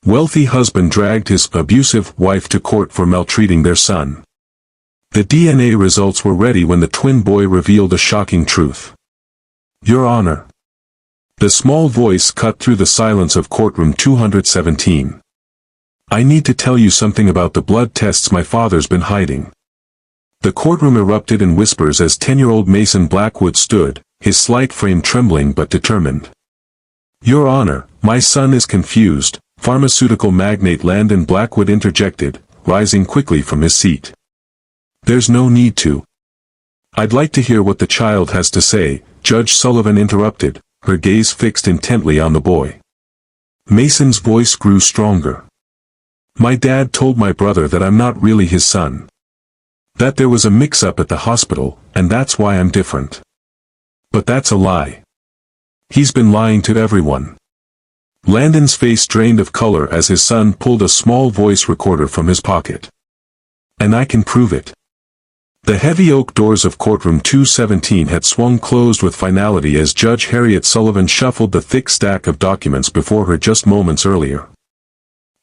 Wealthy husband dragged his abusive wife to court for maltreating their son. The DNA results were ready when the twin boy revealed a shocking truth. Your Honor. The small voice cut through the silence of courtroom 217. I need to tell you something about the blood tests my father's been hiding. The courtroom erupted in whispers as 10-year-old Mason Blackwood stood, his slight frame trembling but determined. Your Honor, my son is confused, pharmaceutical magnate Landon Blackwood interjected, rising quickly from his seat. There's no need to. I'd like to hear what the child has to say, Judge Sullivan interrupted, her gaze fixed intently on the boy. Mason's voice grew stronger. My dad told my brother that I'm not really his son. That there was a mix-up at the hospital, and that's why I'm different. But that's a lie. He's been lying to everyone. Landon's face drained of color as his son pulled a small voice recorder from his pocket. And I can prove it. The heavy oak doors of courtroom 217 had swung closed with finality as Judge Harriet Sullivan shuffled the thick stack of documents before her just moments earlier.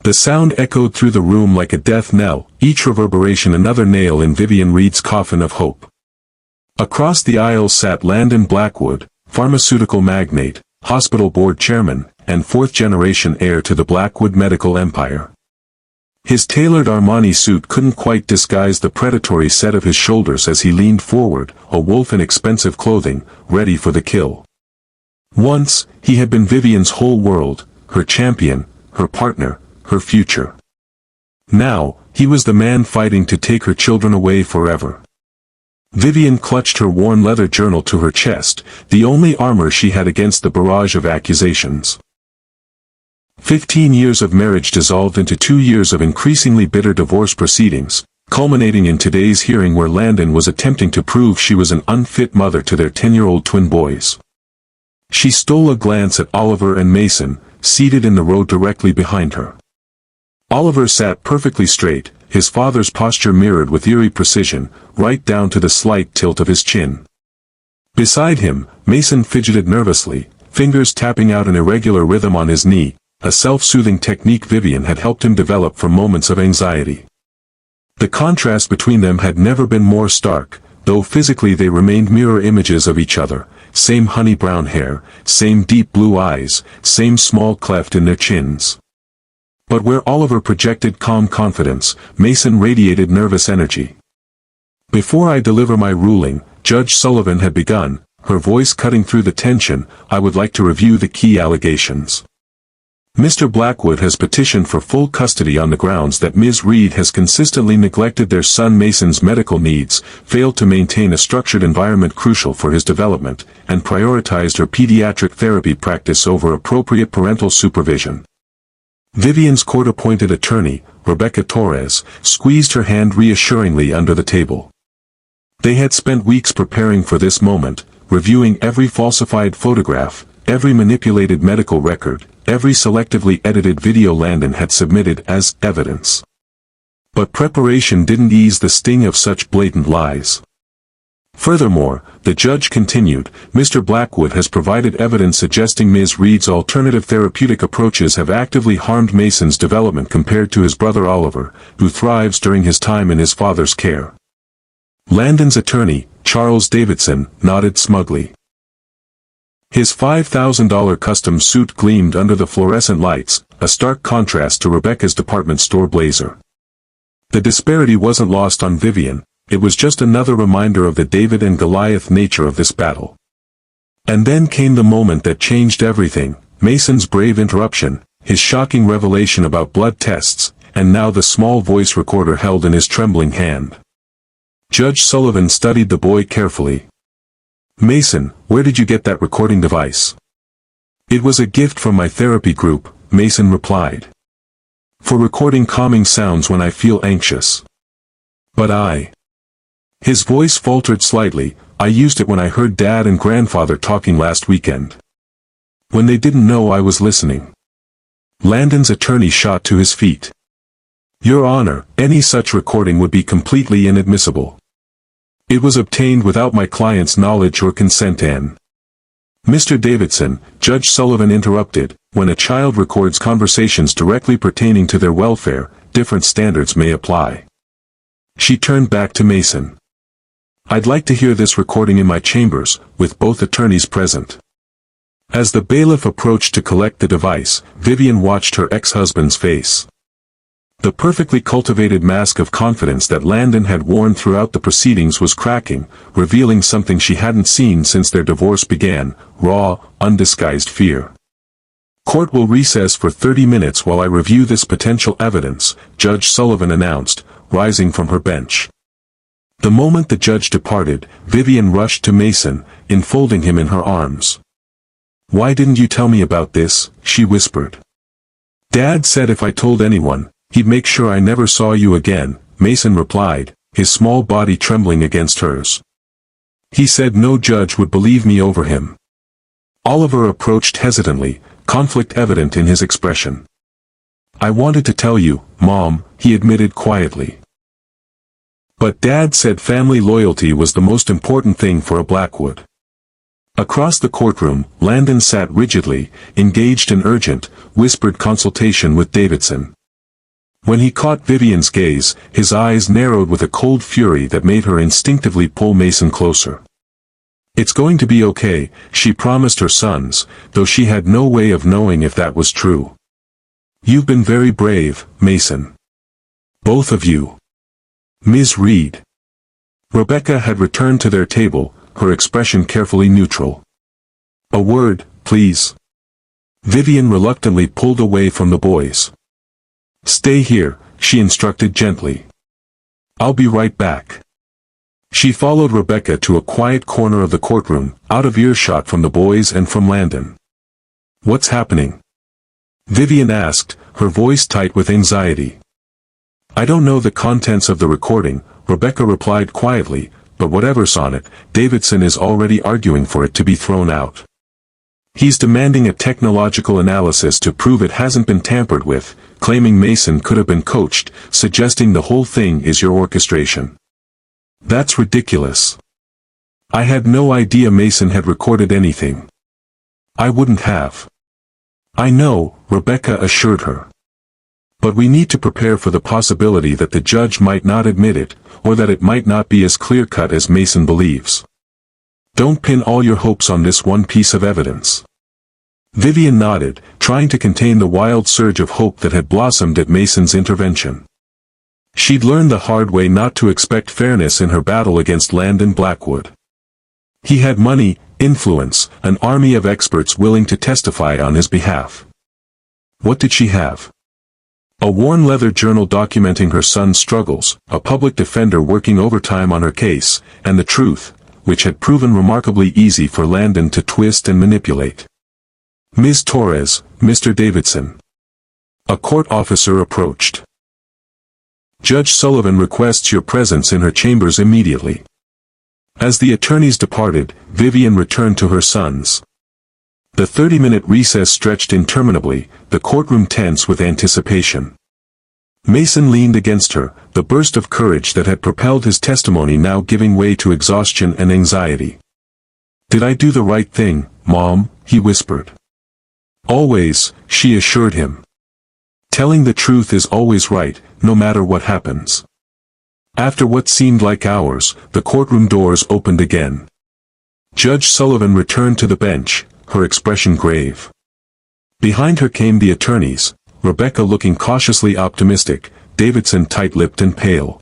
The sound echoed through the room like a death knell, each reverberation another nail in Vivian Reed's coffin of hope. Across the aisle sat Landon Blackwood, pharmaceutical magnate, hospital board chairman, and fourth-generation heir to the Blackwood medical empire. His tailored Armani suit couldn't quite disguise the predatory set of his shoulders as he leaned forward, a wolf in expensive clothing, ready for the kill. Once, he had been Vivian's whole world, her champion, her partner, her future. Now, he was the man fighting to take her children away forever. Vivian clutched her worn leather journal to her chest, the only armor she had against the barrage of accusations. 15 years of marriage dissolved into 2 years of increasingly bitter divorce proceedings, culminating in today's hearing where Landon was attempting to prove she was an unfit mother to their 10-year-old twin boys. She stole a glance at Oliver and Mason, seated in the row directly behind her. Oliver sat perfectly straight, his father's posture mirrored with eerie precision, right down to the slight tilt of his chin. Beside him, Mason fidgeted nervously, fingers tapping out an irregular rhythm on his knee, a self-soothing technique Vivian had helped him develop for moments of anxiety. The contrast between them had never been more stark, though physically they remained mirror images of each other, same honey brown hair, same deep blue eyes, same small cleft in their chins. But where Oliver projected calm confidence, Mason radiated nervous energy. Before I deliver my ruling, Judge Sullivan had begun, her voice cutting through the tension, I would like to review the key allegations. Mr. Blackwood has petitioned for full custody on the grounds that Ms. Reed has consistently neglected their son Mason's medical needs, failed to maintain a structured environment crucial for his development, and prioritized her pediatric therapy practice over appropriate parental supervision. Vivian's court-appointed attorney, Rebecca Torres, squeezed her hand reassuringly under the table. They had spent weeks preparing for this moment, reviewing every falsified photograph, every manipulated medical record, every selectively edited video Landon had submitted as evidence. But preparation didn't ease the sting of such blatant lies. Furthermore, the judge continued, Mr. Blackwood has provided evidence suggesting Ms. Reed's alternative therapeutic approaches have actively harmed Mason's development compared to his brother Oliver, who thrives during his time in his father's care. Landon's attorney, Charles Davidson, nodded smugly. His $5,000 custom suit gleamed under the fluorescent lights, a stark contrast to Rebecca's department store blazer. The disparity wasn't lost on Vivian. It was just another reminder of the David and Goliath nature of this battle. And then came the moment that changed everything, Mason's brave interruption, his shocking revelation about blood tests, and now the small voice recorder held in his trembling hand. Judge Sullivan studied the boy carefully. Mason, where did you get that recording device? It was a gift from my therapy group, Mason replied. For recording calming sounds when I feel anxious. But His voice faltered slightly, I used it when I heard Dad and Grandfather talking last weekend. When they didn't know I was listening. Landon's attorney shot to his feet. Your Honor, any such recording would be completely inadmissible. It was obtained without my client's knowledge or consent and... Mr. Davidson, Judge Sullivan interrupted, when a child records conversations directly pertaining to their welfare, different standards may apply. She turned back to Mason. I'd like to hear this recording in my chambers, with both attorneys present. As the bailiff approached to collect the device, Vivian watched her ex-husband's face. The perfectly cultivated mask of confidence that Landon had worn throughout the proceedings was cracking, revealing something she hadn't seen since their divorce began: raw, undisguised fear. Court will recess for 30 minutes while I review this potential evidence, Judge Sullivan announced, rising from her bench. The moment the judge departed, Vivian rushed to Mason, enfolding him in her arms. "Why didn't you tell me about this?" she whispered. "Dad said if I told anyone, he'd make sure I never saw you again," Mason replied, his small body trembling against hers. "He said no judge would believe me over him." Oliver approached hesitantly, conflict evident in his expression. "I wanted to tell you, Mom," he admitted quietly. "But Dad said family loyalty was the most important thing for a Blackwood." Across the courtroom, Landon sat rigidly, engaged in urgent, whispered consultation with Davidson. When he caught Vivian's gaze, his eyes narrowed with a cold fury that made her instinctively pull Mason closer. "It's going to be okay," she promised her sons, though she had no way of knowing if that was true. "You've been very brave, Mason. Both of you." Ms. Reed. Rebecca had returned to their table, her expression carefully neutral. "A word, please." Vivian reluctantly pulled away from the boys. "Stay here," she instructed gently. "I'll be right back." She followed Rebecca to a quiet corner of the courtroom, out of earshot from the boys and from Landon. "What's happening?" Vivian asked, her voice tight with anxiety. "I don't know the contents of the recording," Rebecca replied quietly, "but whatever's on it, Davidson is already arguing for it to be thrown out. He's demanding a technological analysis to prove it hasn't been tampered with, claiming Mason could have been coached, suggesting the whole thing is your orchestration." "That's ridiculous. I had no idea Mason had recorded anything. I wouldn't have." "I know," Rebecca assured her. "But we need to prepare for the possibility that the judge might not admit it, or that it might not be as clear-cut as Mason believes. Don't pin all your hopes on this one piece of evidence." Vivian nodded, trying to contain the wild surge of hope that had blossomed at Mason's intervention. She'd learned the hard way not to expect fairness in her battle against Landon Blackwood. He had money, influence, an army of experts willing to testify on his behalf. What did she have? A worn leather journal documenting her son's struggles, a public defender working overtime on her case, and the truth, which had proven remarkably easy for Landon to twist and manipulate. "Ms. Torres, Mr. Davidson." A court officer approached. "Judge Sullivan requests your presence in her chambers immediately." As the attorneys departed, Vivian returned to her sons. The 30-minute recess stretched interminably, the courtroom tense with anticipation. Mason leaned against her, the burst of courage that had propelled his testimony now giving way to exhaustion and anxiety. "Did I do the right thing, Mom?" he whispered. "Always," she assured him. "Telling the truth is always right, no matter what happens." After what seemed like hours, the courtroom doors opened again. Judge Sullivan returned to the bench, her expression grave. Behind her came the attorneys, Rebecca looking cautiously optimistic, Davidson tight-lipped and pale.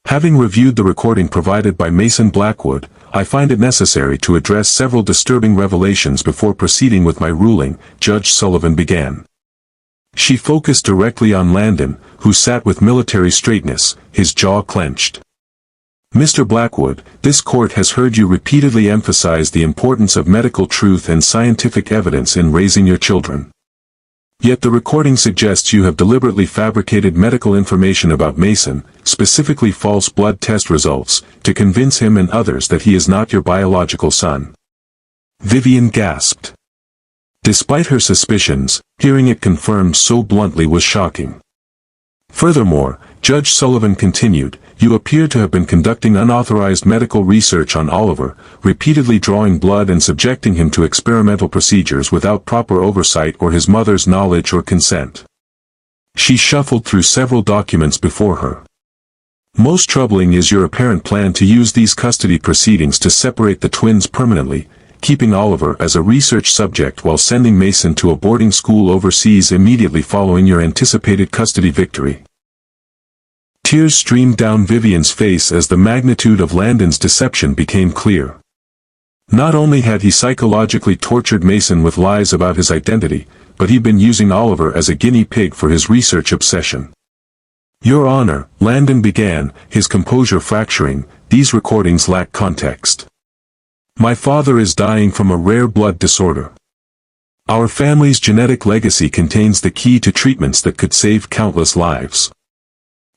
"Having reviewed the recording provided by Mason Blackwood, I find it necessary to address several disturbing revelations before proceeding with my ruling," Judge Sullivan began. She focused directly on Landon, who sat with military straightness, his jaw clenched. "Mr. Blackwood, this court has heard you repeatedly emphasize the importance of medical truth and scientific evidence in raising your children. Yet the recording suggests you have deliberately fabricated medical information about Mason, specifically false blood test results, to convince him and others that he is not your biological son." Vivian gasped. Despite her suspicions, hearing it confirmed so bluntly was shocking. Furthermore, Judge Sullivan continued, you appear to have been conducting unauthorized medical research on Oliver, repeatedly drawing blood and subjecting him to experimental procedures without proper oversight or his mother's knowledge or consent. She shuffled through several documents before her. Most troubling is your apparent plan to use these custody proceedings to separate the twins permanently, keeping Oliver as a research subject while sending Mason to a boarding school overseas immediately following your anticipated custody victory. Tears streamed down Vivian's face as the magnitude of Landon's deception became clear. Not only had he psychologically tortured Mason with lies about his identity, but he'd been using Oliver as a guinea pig for his research obsession. Your Honor, Landon began, his composure fracturing, these recordings lack context. My father is dying from a rare blood disorder. Our family's genetic legacy contains the key to treatments that could save countless lives.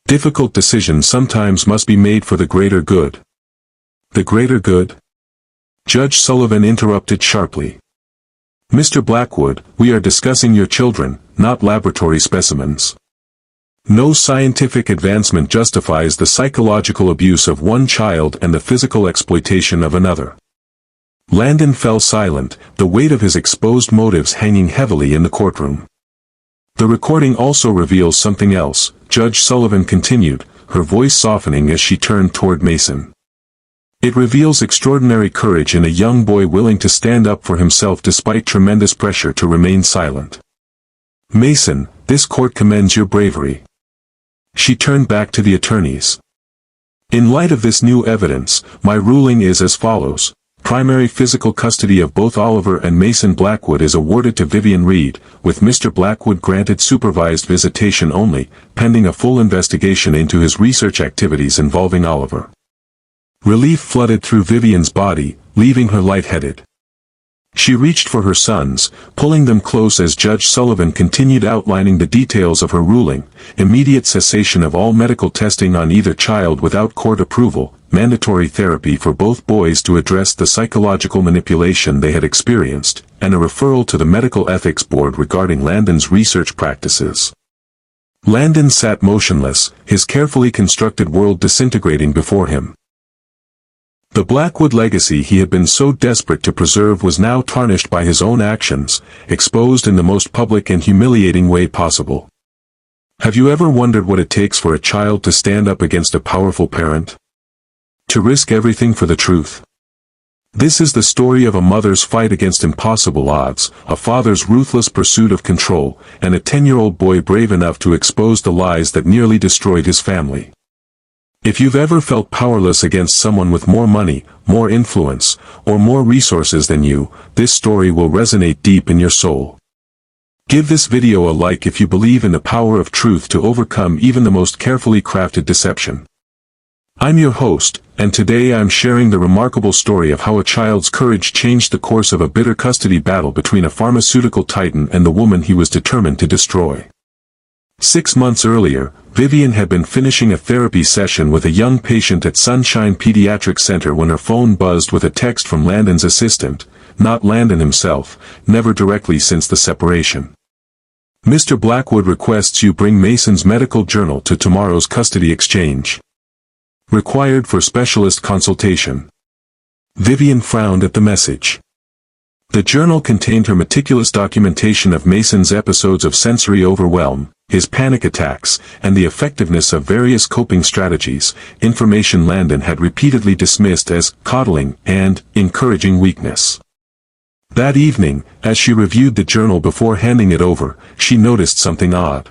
Difficult decisions sometimes must be made for the greater good. The greater good? Judge Sullivan interrupted sharply. Mr. Blackwood, we are discussing your children, not laboratory specimens. No scientific advancement justifies the psychological abuse of one child and the physical exploitation of another. Landon fell silent, the weight of his exposed motives hanging heavily in the courtroom. The recording also reveals something else, Judge Sullivan continued, her voice softening as she turned toward Mason. It reveals extraordinary courage in a young boy willing to stand up for himself despite tremendous pressure to remain silent. Mason, this court commends your bravery. She turned back to the attorneys. In light of this new evidence, my ruling is as follows. Primary physical custody of both Oliver and Mason Blackwood is awarded to Vivian Reed, with Mr. Blackwood granted supervised visitation only, pending a full investigation into his research activities involving Oliver. Relief flooded through Vivian's body, leaving her lightheaded. She reached for her sons, pulling them close as Judge Sullivan continued outlining the details of her ruling: immediate cessation of all medical testing on either child without court approval, mandatory therapy for both boys to address the psychological manipulation they had experienced, and a referral to the Medical Ethics Board regarding Landon's research practices. Landon sat motionless, his carefully constructed world disintegrating before him. The Blackwood legacy he had been so desperate to preserve was now tarnished by his own actions, exposed in the most public and humiliating way possible. Have you ever wondered what it takes for a child to stand up against a powerful parent? To risk everything for the truth? This is the story of a mother's fight against impossible odds, a father's ruthless pursuit of control, and a 10-year-old boy brave enough to expose the lies that nearly destroyed his family. If you've ever felt powerless against someone with more money, more influence, or more resources than you, this story will resonate deep in your soul. Give this video a like if you believe in the power of truth to overcome even the most carefully crafted deception. I'm your host, and today I'm sharing the remarkable story of how a child's courage changed the course of a bitter custody battle between a pharmaceutical titan and the woman he was determined to destroy. 6 months earlier, Vivian had been finishing a therapy session with a young patient at Sunshine Pediatric Center when her phone buzzed with a text from Landon's assistant, not Landon himself, never directly since the separation. Mr. Blackwood requests you bring Mason's medical journal to tomorrow's custody exchange. Required for specialist consultation. Vivian frowned at the message. The journal contained her meticulous documentation of Mason's episodes of sensory overwhelm, his panic attacks, and the effectiveness of various coping strategies, information Landon had repeatedly dismissed as coddling and encouraging weakness. That evening, as she reviewed the journal before handing it over, she noticed something odd.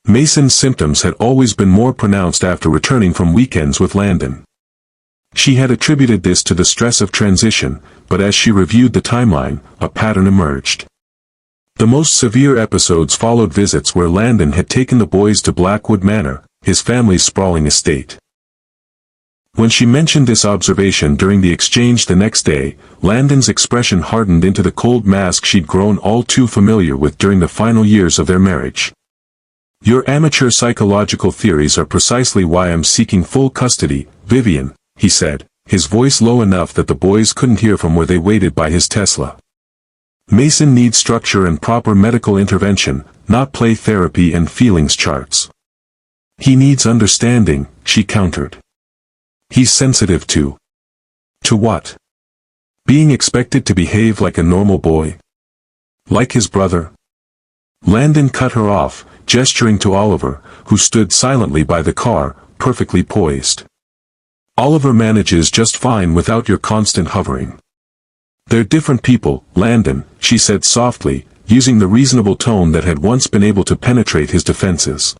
Mason's symptoms had always been more pronounced after returning from weekends with Landon. She had attributed this to the stress of transition, but as she reviewed the timeline, a pattern emerged. The most severe episodes followed visits where Landon had taken the boys to Blackwood Manor, his family's sprawling estate. When she mentioned this observation during the exchange the next day, Landon's expression hardened into the cold mask she'd grown all too familiar with during the final years of their marriage. Your amateur psychological theories are precisely why I'm seeking full custody, Vivian, he said, his voice low enough that the boys couldn't hear from where they waited by his Tesla. Mason needs structure and proper medical intervention, not play therapy and feelings charts. He needs understanding, she countered. He's sensitive to. To what? Being expected to behave like a normal boy? Like his brother? Landon cut her off, gesturing to Oliver, who stood silently by the car, perfectly poised. Oliver manages just fine without your constant hovering. They're different people, Landon, she said softly, using the reasonable tone that had once been able to penetrate his defenses.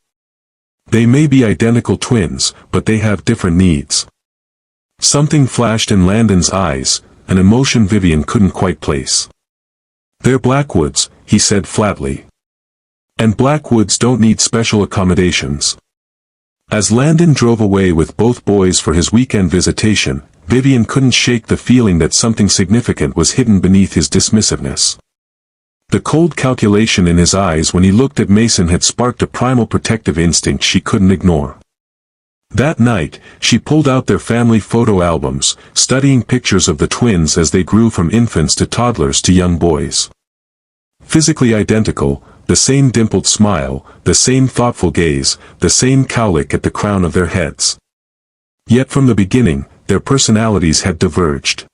They may be identical twins, but they have different needs. Something flashed in Landon's eyes, an emotion Vivian couldn't quite place. They're Blackwoods, he said flatly. And Blackwoods don't need special accommodations. As Landon drove away with both boys for his weekend visitation, Vivian couldn't shake the feeling that something significant was hidden beneath his dismissiveness. The cold calculation in his eyes when he looked at Mason had sparked a primal protective instinct she couldn't ignore. That night, she pulled out their family photo albums, studying pictures of the twins as they grew from infants to toddlers to young boys. Physically identical, the same dimpled smile, the same thoughtful gaze, the same cowlick at the crown of their heads. Yet from the beginning, their personalities had diverged.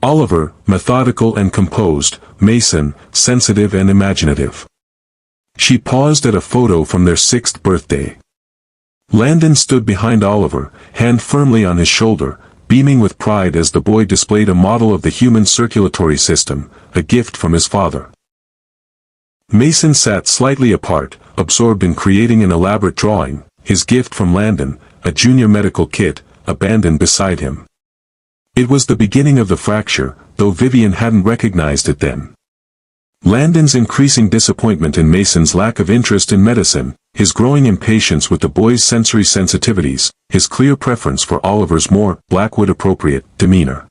Oliver, methodical and composed, Mason, sensitive and imaginative. She paused at a photo from their 6th birthday. Landon stood behind Oliver, hand firmly on his shoulder, beaming with pride as the boy displayed a model of the human circulatory system, a gift from his father. Mason sat slightly apart, absorbed in creating an elaborate drawing, his gift from Landon, a junior medical kit, abandoned beside him. It was the beginning of the fracture, though Vivian hadn't recognized it then. Landon's increasing disappointment in Mason's lack of interest in medicine, his growing impatience with the boy's sensory sensitivities, his clear preference for Oliver's more Blackwood-appropriate demeanor.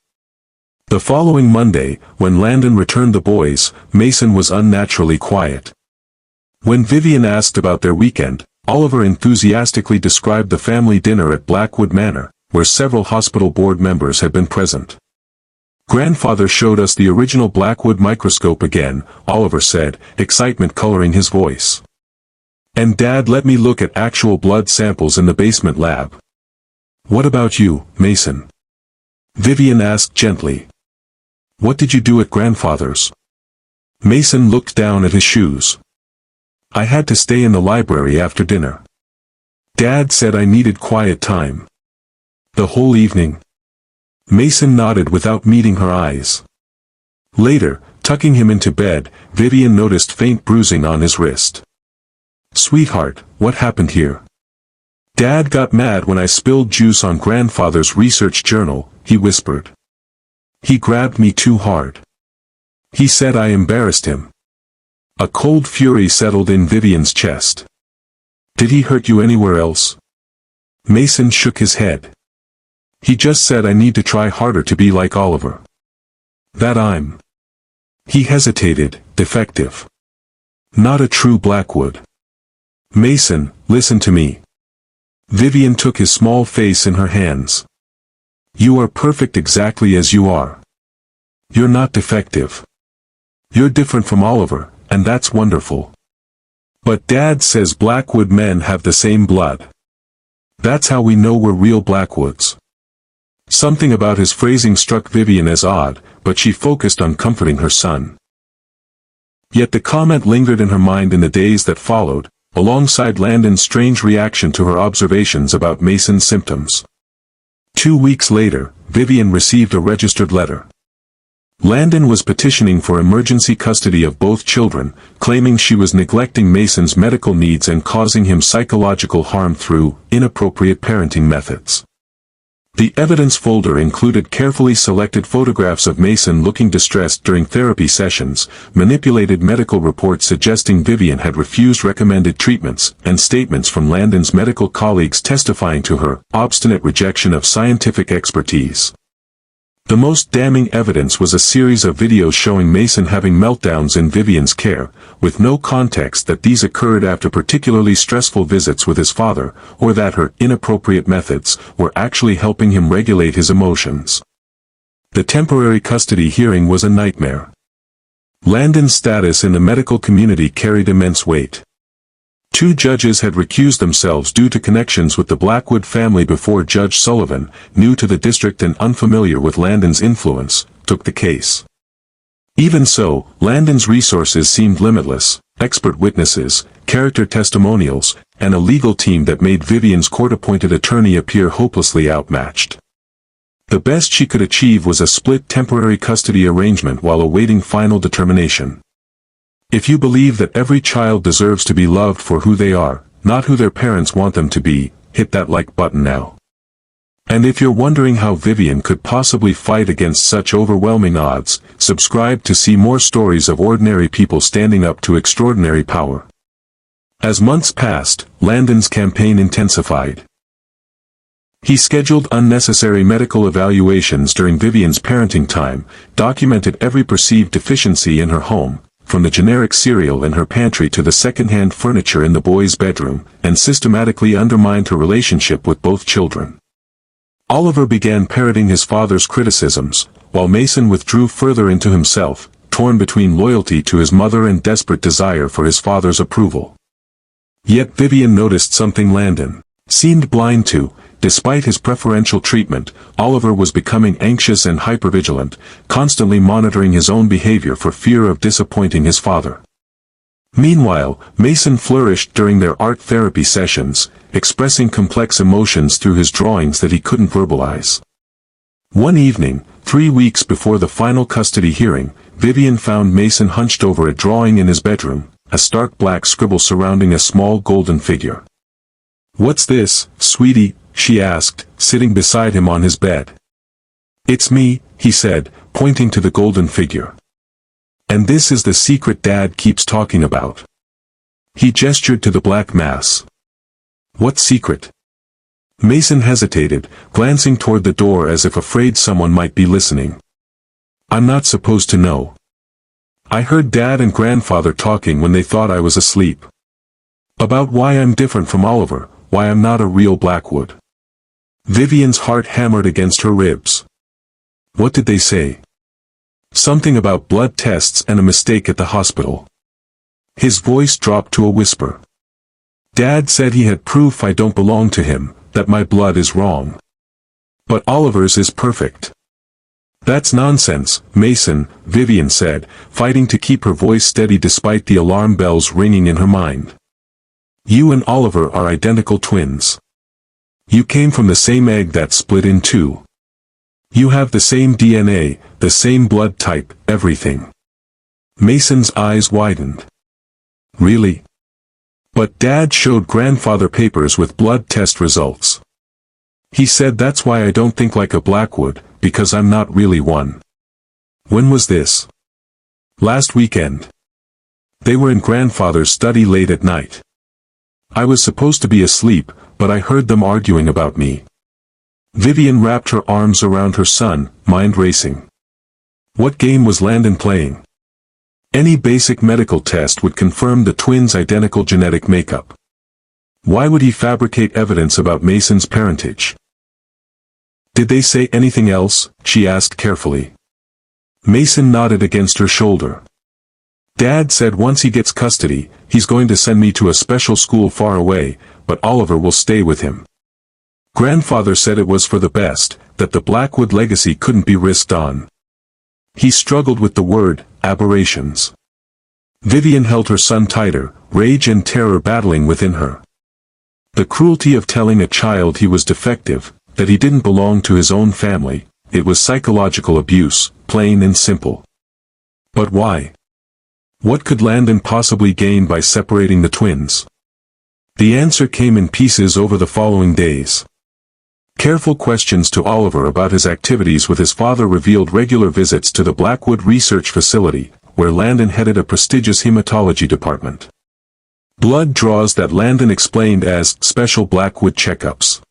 The following Monday, when Landon returned the boys, Mason was unnaturally quiet. When Vivian asked about their weekend, Oliver enthusiastically described the family dinner at Blackwood Manor, where several hospital board members had been present. Grandfather showed us the original Blackwood microscope again, Oliver said, excitement coloring his voice. And Dad let me look at actual blood samples in the basement lab. What about you, Mason? Vivian asked gently. What did you do at Grandfather's? Mason looked down at his shoes. I had to stay in the library after dinner. Dad said I needed quiet time. The whole evening? Mason nodded without meeting her eyes. Later, tucking him into bed, Vivian noticed faint bruising on his wrist. Sweetheart, what happened here? Dad got mad when I spilled juice on Grandfather's research journal, he whispered. He grabbed me too hard. He said I embarrassed him. A cold fury settled in Vivian's chest. Did he hurt you anywhere else? Mason shook his head. He just said I need to try harder to be like Oliver. That I'm. He hesitated, defective. Not a true Blackwood. Mason, listen to me. Vivian took his small face in her hands. You are perfect exactly as you are. You're not defective. You're different from Oliver, and that's wonderful. But Dad says Blackwood men have the same blood. That's how we know we're real Blackwoods. Something about his phrasing struck Vivian as odd, but she focused on comforting her son. Yet the comment lingered in her mind in the days that followed, alongside Landon's strange reaction to her observations about Mason's symptoms. 2 weeks later, Vivian received a registered letter. Landon was petitioning for emergency custody of both children, claiming she was neglecting Mason's medical needs and causing him psychological harm through inappropriate parenting methods. The evidence folder included carefully selected photographs of Mason looking distressed during therapy sessions, manipulated medical reports suggesting Vivian had refused recommended treatments, and statements from Landon's medical colleagues testifying to her obstinate rejection of scientific expertise. The most damning evidence was a series of videos showing Mason having meltdowns in Vivian's care, with no context that these occurred after particularly stressful visits with his father, or that her inappropriate methods were actually helping him regulate his emotions. The temporary custody hearing was a nightmare. Landon's status in the medical community carried immense weight. 2 judges had recused themselves due to connections with the Blackwood family before Judge Sullivan, new to the district and unfamiliar with Landon's influence, took the case. Even so, Landon's resources seemed limitless: expert witnesses, character testimonials, and a legal team that made Vivian's court-appointed attorney appear hopelessly outmatched. The best she could achieve was a split temporary custody arrangement while awaiting final determination. If you believe that every child deserves to be loved for who they are, not who their parents want them to be, hit that like button now. And if you're wondering how Vivian could possibly fight against such overwhelming odds, subscribe to see more stories of ordinary people standing up to extraordinary power. As months passed, Landon's campaign intensified. He scheduled unnecessary medical evaluations during Vivian's parenting time, documented every perceived deficiency in her home, from the generic cereal in her pantry to the second-hand furniture in the boys' bedroom, and systematically undermined her relationship with both children. Oliver began parroting his father's criticisms, while Mason withdrew further into himself, torn between loyalty to his mother and desperate desire for his father's approval. Yet Vivian noticed something Landon seemed blind to. Despite his preferential treatment, Oliver was becoming anxious and hypervigilant, constantly monitoring his own behavior for fear of disappointing his father. Meanwhile, Mason flourished during their art therapy sessions, expressing complex emotions through his drawings that he couldn't verbalize. One evening, 3 weeks before the final custody hearing, Vivian found Mason hunched over a drawing in his bedroom, a stark black scribble surrounding a small golden figure. "What's this, sweetie?" she asked, sitting beside him on his bed. "It's me," he said, pointing to the golden figure. "And this is the secret Dad keeps talking about." He gestured to the black mass. "What secret?" Mason hesitated, glancing toward the door as if afraid someone might be listening. "I'm not supposed to know. I heard Dad and Grandfather talking when they thought I was asleep. About why I'm different from Oliver, why I'm not a real Blackwood." Vivian's heart hammered against her ribs. "What did they say?" "Something about blood tests and a mistake at the hospital." His voice dropped to a whisper. "Dad said he had proof I don't belong to him, that my blood is wrong. But Oliver's is perfect." "That's nonsense, Mason," Vivian said, fighting to keep her voice steady despite the alarm bells ringing in her mind. "You and Oliver are identical twins. You came from the same egg that split in two. You have the same DNA, the same blood type, everything." Mason's eyes widened. "Really?" "But Dad showed Grandfather papers with blood test results. He said that's why I don't think like a Blackwood, because I'm not really one." "When was this?" "Last weekend. They were in Grandfather's study late at night. I was supposed to be asleep, but I heard them arguing about me." Vivian wrapped her arms around her son, mind racing. What game was Landon playing? Any basic medical test would confirm the twins' identical genetic makeup. Why would he fabricate evidence about Mason's parentage? "Did they say anything else?" she asked carefully. Mason nodded against her shoulder. "Dad said once he gets custody, he's going to send me to a special school far away, but Oliver will stay with him. Grandfather said it was for the best, that the Blackwood legacy couldn't be risked on." He struggled with the word, aberrations. Vivian held her son tighter, rage and terror battling within her. The cruelty of telling a child he was defective, that he didn't belong to his own family, it was psychological abuse, plain and simple. But why? What could Landon possibly gain by separating the twins? The answer came in pieces over the following days. Careful questions to Oliver about his activities with his father revealed regular visits to the Blackwood Research Facility, where Landon headed a prestigious hematology department. Blood draws that Landon explained as special Blackwood checkups.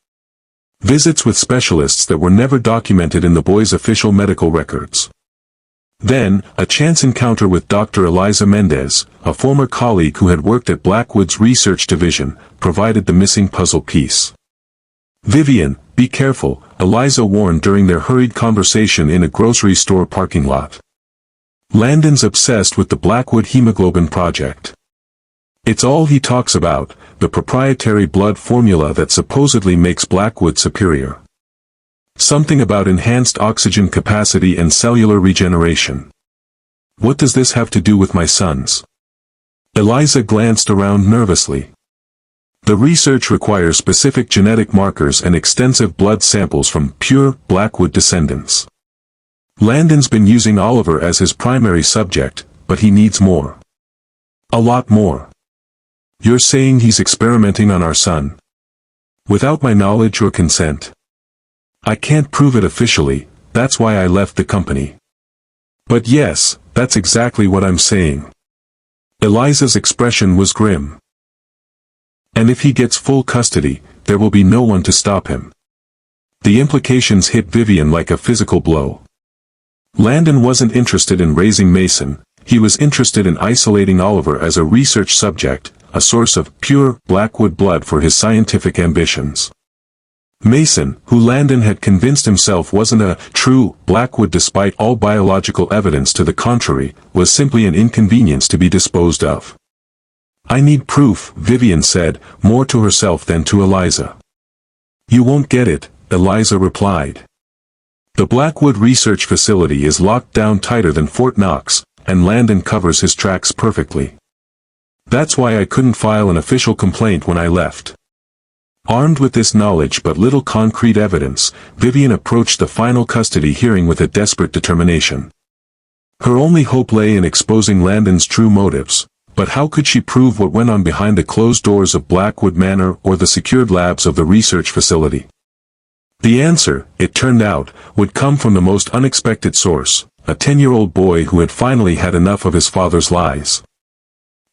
Visits with specialists that were never documented in the boys' official medical records. Then, a chance encounter with Dr. Eliza Mendez, a former colleague who had worked at Blackwood's research division, provided the missing puzzle piece. "Vivian, be careful," Eliza warned during their hurried conversation in a grocery store parking lot. "Landon's obsessed with the Blackwood Hemoglobin Project. It's all he talks about, the proprietary blood formula that supposedly makes Blackwood superior. Something about enhanced oxygen capacity and cellular regeneration. What does this have to do with my sons? Eliza glanced around nervously. The research requires specific genetic markers and extensive blood samples from pure Blackwood descendants. Landon's been using Oliver as his primary subject, but he needs more. A lot more. You're saying he's experimenting on our son? Without my knowledge or consent? I can't prove it officially, that's why I left the company. But yes, that's exactly what I'm saying. Eliza's expression was grim. And if he gets full custody, there will be no one to stop him. The implications hit Vivian like a physical blow. Landon wasn't interested in raising Mason, he was interested in isolating Oliver as a research subject, a source of pure Blackwood blood for his scientific ambitions. Mason, who Landon had convinced himself wasn't a true Blackwood despite all biological evidence to the contrary, was simply an inconvenience to be disposed of. I need proof, Vivian said, more to herself than to Eliza. You won't get it, Eliza replied. The Blackwood Research Facility is locked down tighter than Fort Knox, and Landon covers his tracks perfectly. That's why I couldn't file an official complaint when I left. Armed with this knowledge but little concrete evidence, Vivian approached the final custody hearing with a desperate determination. Her only hope lay in exposing Landon's true motives, but how could she prove what went on behind the closed doors of Blackwood Manor or the secured labs of the research facility? The answer, it turned out, would come from the most unexpected source, a 10-year-old boy who had finally had enough of his father's lies.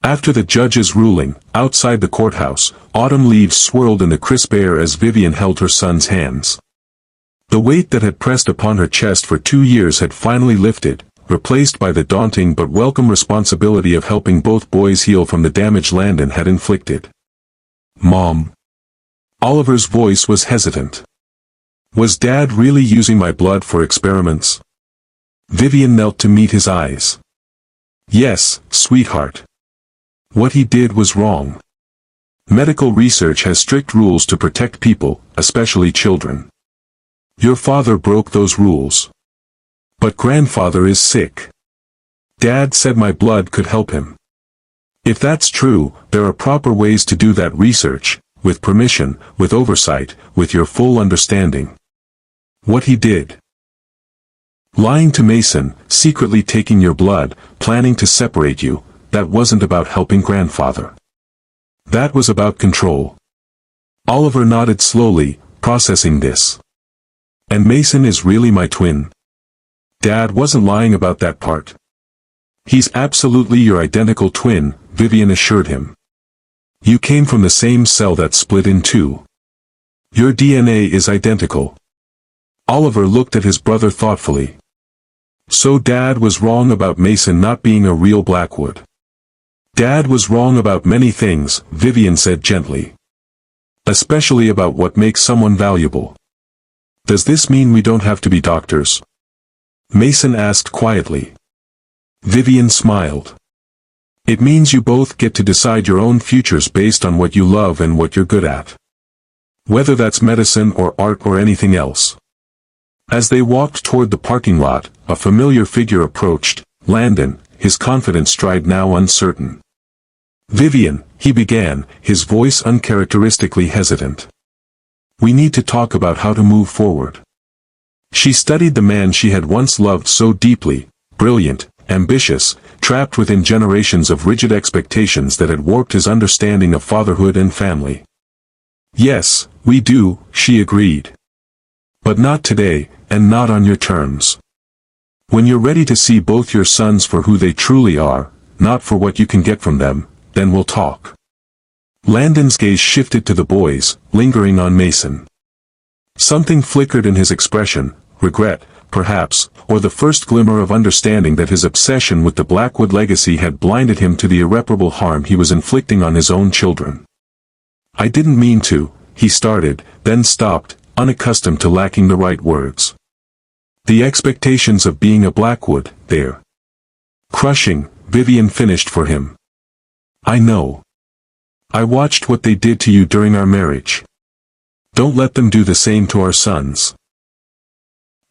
After the judge's ruling, outside the courthouse, autumn leaves swirled in the crisp air as Vivian held her son's hands. The weight that had pressed upon her chest for 2 years had finally lifted, replaced by the daunting but welcome responsibility of helping both boys heal from the damage Landon had inflicted. Mom. Oliver's voice was hesitant. Was Dad really using my blood for experiments? Vivian knelt to meet his eyes. Yes, sweetheart. What he did was wrong. Medical research has strict rules to protect people, especially children. Your father broke those rules. But grandfather is sick. Dad said my blood could help him. If that's true, there are proper ways to do that research, with permission, with oversight, with your full understanding. What he did. Lying to Mason, secretly taking your blood, planning to separate you, that wasn't about helping grandfather. That was about control. Oliver nodded slowly, processing this. And Mason is really my twin. Dad wasn't lying about that part. He's absolutely your identical twin, Vivian assured him. You came from the same cell that split in two. Your DNA is identical. Oliver looked at his brother thoughtfully. So Dad was wrong about Mason not being a real Blackwood. Dad was wrong about many things, Vivian said gently. Especially about what makes someone valuable. Does this mean we don't have to be doctors? Mason asked quietly. Vivian smiled. It means you both get to decide your own futures based on what you love and what you're good at. Whether that's medicine or art or anything else. As they walked toward the parking lot, a familiar figure approached, Landon, his confident stride now uncertain. Vivian, he began, his voice uncharacteristically hesitant. We need to talk about how to move forward. She studied the man she had once loved so deeply, brilliant, ambitious, trapped within generations of rigid expectations that had warped his understanding of fatherhood and family. Yes, we do, she agreed. But not today, and not on your terms. When you're ready to see both your sons for who they truly are, not for what you can get from them, then we'll talk. Landon's gaze shifted to the boys, lingering on Mason. Something flickered in his expression, regret, perhaps, or the first glimmer of understanding that his obsession with the Blackwood legacy had blinded him to the irreparable harm he was inflicting on his own children. I didn't mean to, he started, then stopped, unaccustomed to lacking the right words. The expectations of being a Blackwood, they're crushing, Vivian finished for him. I know. I watched what they did to you during our marriage. Don't let them do the same to our sons."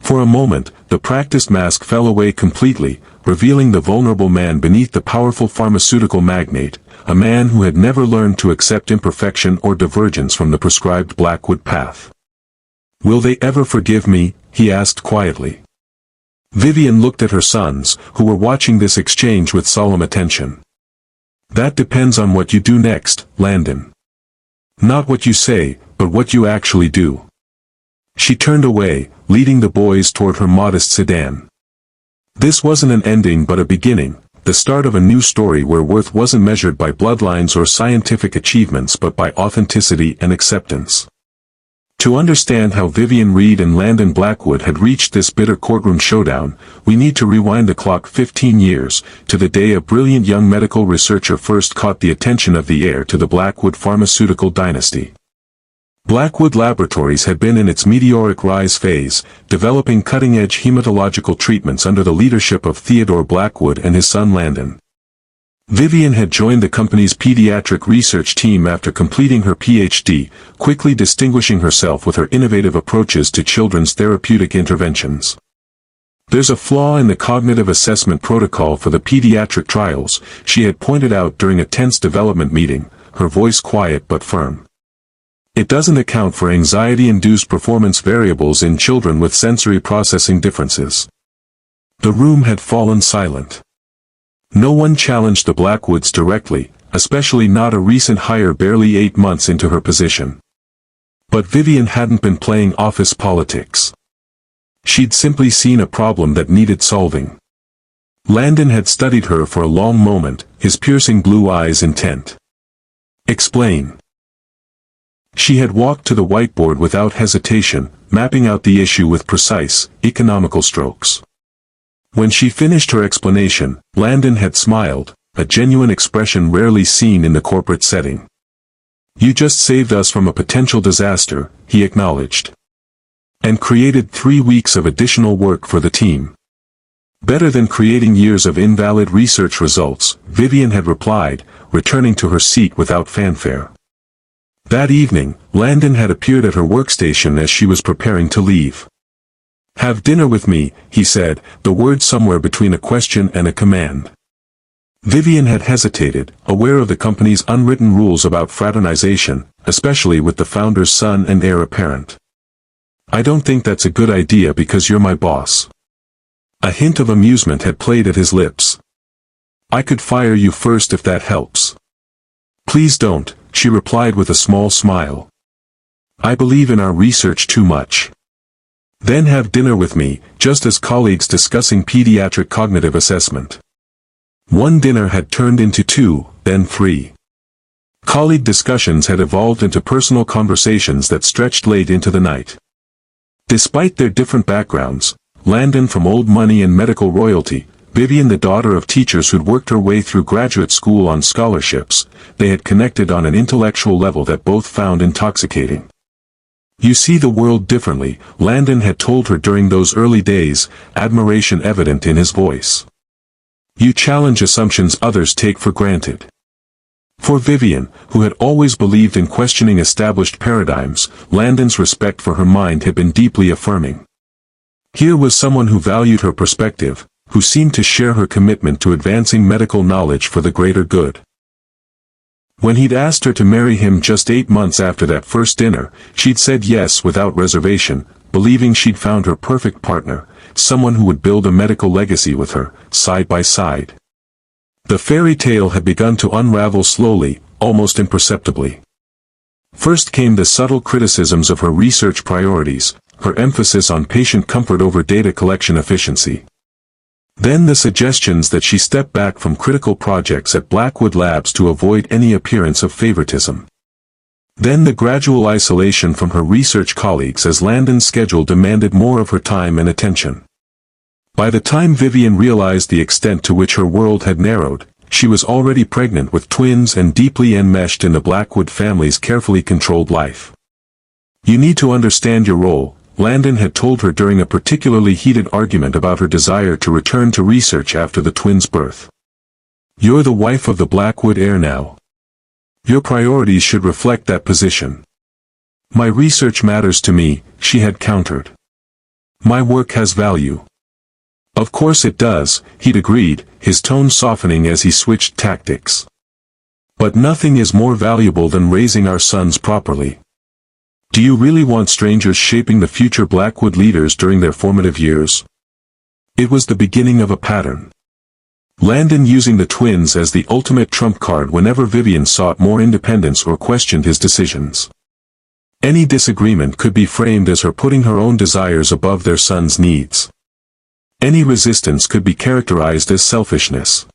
For a moment, the practiced mask fell away completely, revealing the vulnerable man beneath the powerful pharmaceutical magnate, a man who had never learned to accept imperfection or divergence from the prescribed Blackwood path. "Will they ever forgive me?" he asked quietly. Vivian looked at her sons, who were watching this exchange with solemn attention. "That depends on what you do next, Landon. Not what you say, but what you actually do." She turned away, leading the boys toward her modest sedan. This wasn't an ending but a beginning, the start of a new story where worth wasn't measured by bloodlines or scientific achievements but by authenticity and acceptance. To understand how Vivian Reed and Landon Blackwood had reached this bitter courtroom showdown, we need to rewind the clock 15 years, to the day a brilliant young medical researcher first caught the attention of the heir to the Blackwood pharmaceutical dynasty. Blackwood Laboratories had been in its meteoric rise phase, developing cutting-edge hematological treatments under the leadership of Theodore Blackwood and his son Landon. Vivian had joined the company's pediatric research team after completing her PhD, quickly distinguishing herself with her innovative approaches to children's therapeutic interventions. "There's a flaw in the cognitive assessment protocol for the pediatric trials," she had pointed out during a tense development meeting, her voice quiet but firm. "It doesn't account for anxiety-induced performance variables in children with sensory processing differences." The room had fallen silent. No one challenged the Blackwoods directly, especially not a recent hire barely 8 months into her position. But Vivian hadn't been playing office politics. She'd simply seen a problem that needed solving. Landon had studied her for a long moment, his piercing blue eyes intent. "Explain." She had walked to the whiteboard without hesitation, mapping out the issue with precise, economical strokes. When she finished her explanation, Landon had smiled, a genuine expression rarely seen in the corporate setting. "You just saved us from a potential disaster," he acknowledged. "And created 3 weeks of additional work for the team. Better than creating years of invalid research results," Vivian had replied, returning to her seat without fanfare. That evening, Landon had appeared at her workstation as she was preparing to leave. "Have dinner with me," he said, the word somewhere between a question and a command. Vivian had hesitated, aware of the company's unwritten rules about fraternization, especially with the founder's son and heir apparent. "I don't think that's a good idea because you're my boss." A hint of amusement had played at his lips. "I could fire you first if that helps." "Please don't," she replied with a small smile. "I believe in our research too much." "Then have dinner with me," just as colleagues discussing pediatric cognitive assessment. One dinner had turned into 2, then 3. Colleague discussions had evolved into personal conversations that stretched late into the night. Despite their different backgrounds, Landon from old money and medical royalty, Vivian the daughter of teachers who'd worked her way through graduate school on scholarships, they had connected on an intellectual level that both found intoxicating. "You see the world differently," Landon had told her during those early days, admiration evident in his voice. "You challenge assumptions others take for granted." For Vivian, who had always believed in questioning established paradigms, Landon's respect for her mind had been deeply affirming. Here was someone who valued her perspective, who seemed to share her commitment to advancing medical knowledge for the greater good. When he'd asked her to marry him just 8 months after that first dinner, she'd said yes without reservation, believing she'd found her perfect partner, someone who would build a medical legacy with her, side by side. The fairy tale had begun to unravel slowly, almost imperceptibly. First came the subtle criticisms of her research priorities, her emphasis on patient comfort over data collection efficiency. Then the suggestions that she step back from critical projects at Blackwood Labs to avoid any appearance of favoritism. Then the gradual isolation from her research colleagues as Landon's schedule demanded more of her time and attention. By the time Vivian realized the extent to which her world had narrowed, she was already pregnant with twins and deeply enmeshed in the Blackwood family's carefully controlled life. "You need to understand your role," Landon had told her during a particularly heated argument about her desire to return to research after the twins' birth. "You're the wife of the Blackwood heir now. Your priorities should reflect that position. My research matters to me, she had countered. My work has value. Of course it does, he'd agreed, his tone softening as he switched tactics. But nothing is more valuable than raising our sons properly. Do you really want strangers shaping the future Blackwood leaders during their formative years? It was the beginning of a pattern. Landon using the twins as the ultimate trump card whenever Vivian sought more independence or questioned his decisions. Any disagreement could be framed as her putting her own desires above their son's needs. Any resistance could be characterized as selfishness.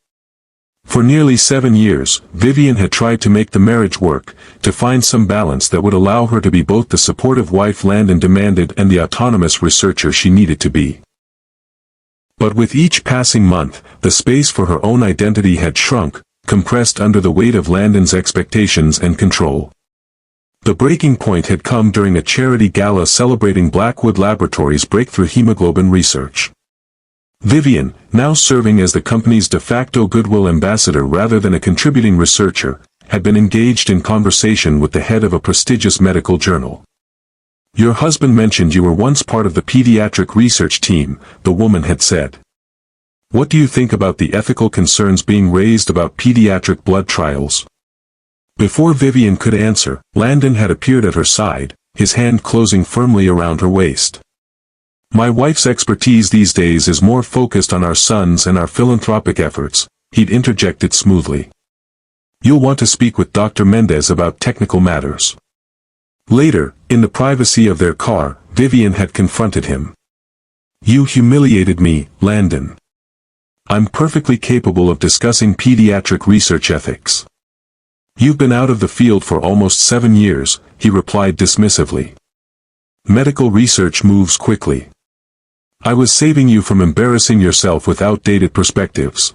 For nearly 7 years, Vivian had tried to make the marriage work, to find some balance that would allow her to be both the supportive wife Landon demanded and the autonomous researcher she needed to be. But with each passing month, the space for her own identity had shrunk, compressed under the weight of Landon's expectations and control. The breaking point had come during a charity gala celebrating Blackwood Laboratories' breakthrough hemoglobin research. Vivian, now serving as the company's de facto goodwill ambassador rather than a contributing researcher, had been engaged in conversation with the head of a prestigious medical journal. Your husband mentioned you were once part of the pediatric research team, the woman had said. What do you think about the ethical concerns being raised about pediatric blood trials? Before Vivian could answer, Landon had appeared at her side, his hand closing firmly around her waist. My wife's expertise these days is more focused on our sons and our philanthropic efforts, he'd interjected smoothly. You'll want to speak with Dr. Mendez about technical matters. Later, in the privacy of their car, Vivian had confronted him. You humiliated me, Landon. I'm perfectly capable of discussing pediatric research ethics. You've been out of the field for almost 7 years, he replied dismissively. Medical research moves quickly. I was saving you from embarrassing yourself with outdated perspectives.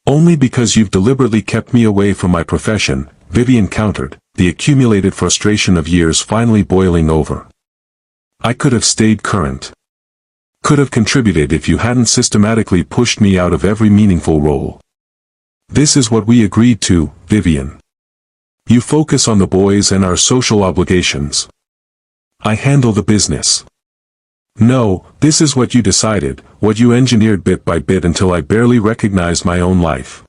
Only because you've deliberately kept me away from my profession, Vivian countered, the accumulated frustration of years finally boiling over. I could have stayed current. Could have contributed if you hadn't systematically pushed me out of every meaningful role. This is what we agreed to, Vivian. You focus on the boys and our social obligations. I handle the business. No, this is what you decided, what you engineered bit by bit until I barely recognized my own life.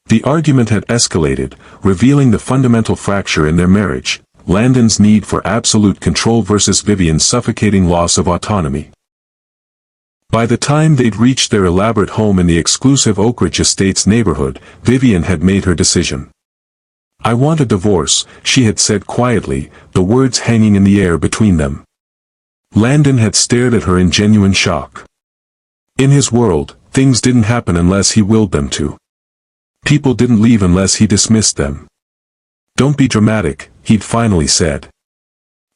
The argument had escalated, revealing the fundamental fracture in their marriage, Landon's need for absolute control versus Vivian's suffocating loss of autonomy. By the time they'd reached their elaborate home in the exclusive Oak Ridge Estates neighborhood, Vivian had made her decision. I want a divorce, she had said quietly, the words hanging in the air between them. Landon had stared at her in genuine shock. In his world, things didn't happen unless he willed them to. People didn't leave unless he dismissed them. Don't be dramatic, he'd finally said.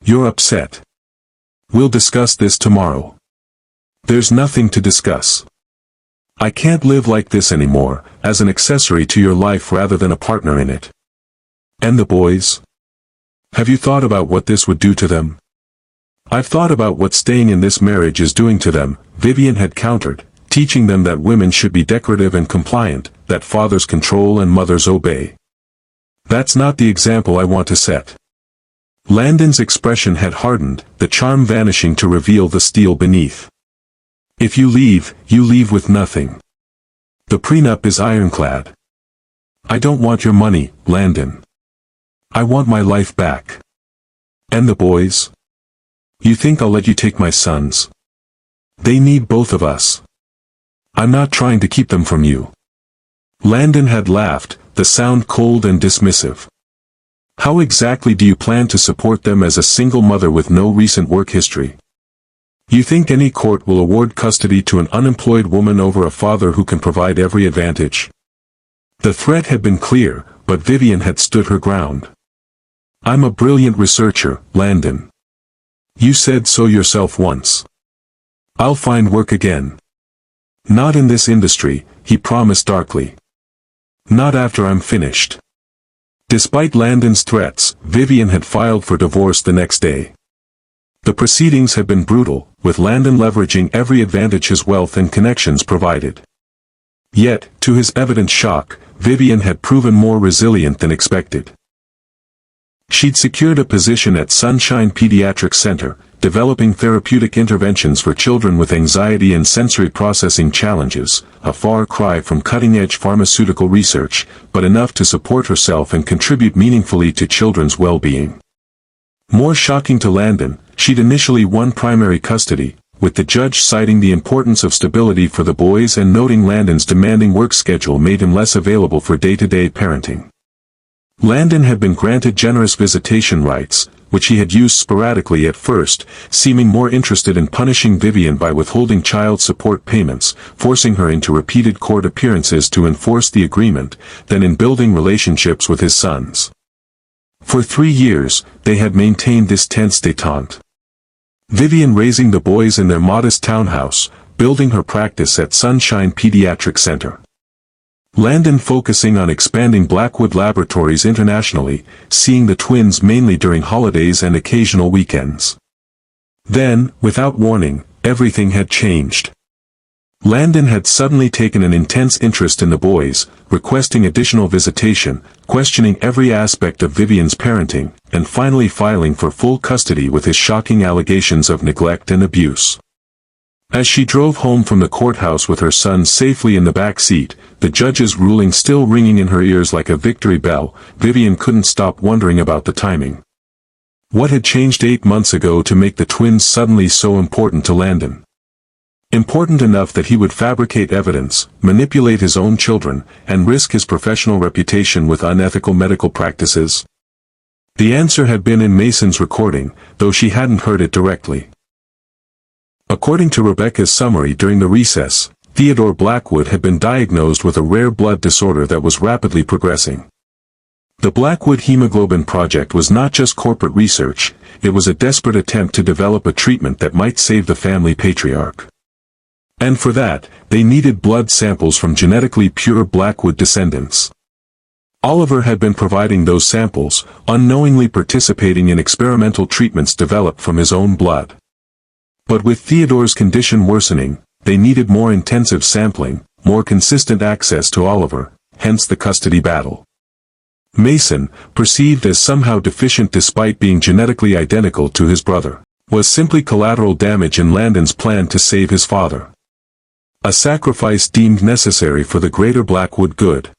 You're upset. We'll discuss this tomorrow. There's nothing to discuss. I can't live like this anymore, as an accessory to your life rather than a partner in it. And the boys? Have you thought about what this would do to them? I've thought about what staying in this marriage is doing to them, Vivian had countered, teaching them that women should be decorative and compliant, that fathers control and mothers obey. That's not the example I want to set. Landon's expression had hardened, the charm vanishing to reveal the steel beneath. If you leave with nothing. The prenup is ironclad. I don't want your money, Landon. I want my life back. And the boys? You think I'll let you take my sons? They need both of us. I'm not trying to keep them from you. Landon had laughed, the sound cold and dismissive. How exactly do you plan to support them as a single mother with no recent work history? You think any court will award custody to an unemployed woman over a father who can provide every advantage? The threat had been clear, but Vivian had stood her ground. I'm a brilliant researcher, Landon. You said so yourself once. I'll find work again. Not in this industry, he promised darkly. Not after I'm finished. Despite Landon's threats, Vivian had filed for divorce the next day. The proceedings had been brutal, with Landon leveraging every advantage his wealth and connections provided. Yet, to his evident shock, Vivian had proven more resilient than expected. She'd secured a position at Sunshine Pediatric Center, developing therapeutic interventions for children with anxiety and sensory processing challenges, a far cry from cutting-edge pharmaceutical research, but enough to support herself and contribute meaningfully to children's well-being. More shocking to Landon, she'd initially won primary custody, with the judge citing the importance of stability for the boys and noting Landon's demanding work schedule made him less available for day-to-day parenting. Landon had been granted generous visitation rights, which he had used sporadically at first, seeming more interested in punishing Vivian by withholding child support payments, forcing her into repeated court appearances to enforce the agreement, than in building relationships with his sons. For 3 years, they had maintained this tense détente. Vivian raising the boys in their modest townhouse, building her practice at Sunshine Pediatric Center. Landon focusing on expanding Blackwood Laboratories internationally, seeing the twins mainly during holidays and occasional weekends. Then, without warning, everything had changed. Landon had suddenly taken an intense interest in the boys, requesting additional visitation, questioning every aspect of Vivian's parenting, and finally filing for full custody with his shocking allegations of neglect and abuse. As she drove home from the courthouse with her son safely in the back seat, the judge's ruling still ringing in her ears like a victory bell, Vivian couldn't stop wondering about the timing. What had changed 8 months ago to make the twins suddenly so important to Landon? Important enough that he would fabricate evidence, manipulate his own children, and risk his professional reputation with unethical medical practices? The answer had been in Mason's recording, though she hadn't heard it directly. According to Rebecca's summary during the recess, Theodore Blackwood had been diagnosed with a rare blood disorder that was rapidly progressing. The Blackwood Hemoglobin Project was not just corporate research, it was a desperate attempt to develop a treatment that might save the family patriarch. And for that, they needed blood samples from genetically pure Blackwood descendants. Oliver had been providing those samples, unknowingly participating in experimental treatments developed from his own blood. But with Theodore's condition worsening, they needed more intensive sampling, more consistent access to Oliver, hence the custody battle. Mason, perceived as somehow deficient despite being genetically identical to his brother, was simply collateral damage in Landon's plan to save his father. A sacrifice deemed necessary for the greater Blackwood good.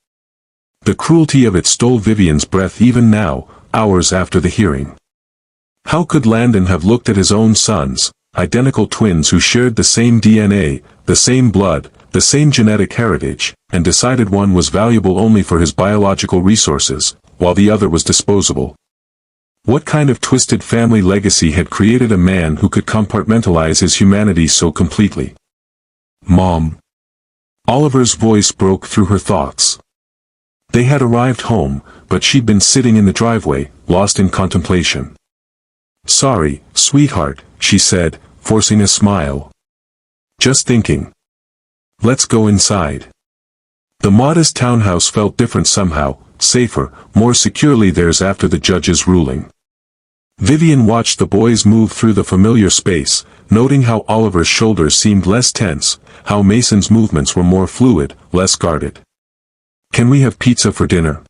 The cruelty of it stole Vivian's breath even now, hours after the hearing. How could Landon have looked at his own sons, identical twins who shared the same DNA, the same blood, the same genetic heritage, and decided one was valuable only for his biological resources, while the other was disposable? What kind of twisted family legacy had created a man who could compartmentalize his humanity so completely? Mom. Oliver's voice broke through her thoughts. They had arrived home, but she'd been sitting in the driveway, lost in contemplation. "Sorry, sweetheart," she said, forcing a smile. "Just thinking. Let's go inside." The modest townhouse felt different somehow, safer, more securely theirs after the judge's ruling. Vivian watched the boys move through the familiar space, noting how Oliver's shoulders seemed less tense, how Mason's movements were more fluid, less guarded. "Can we have pizza for dinner?"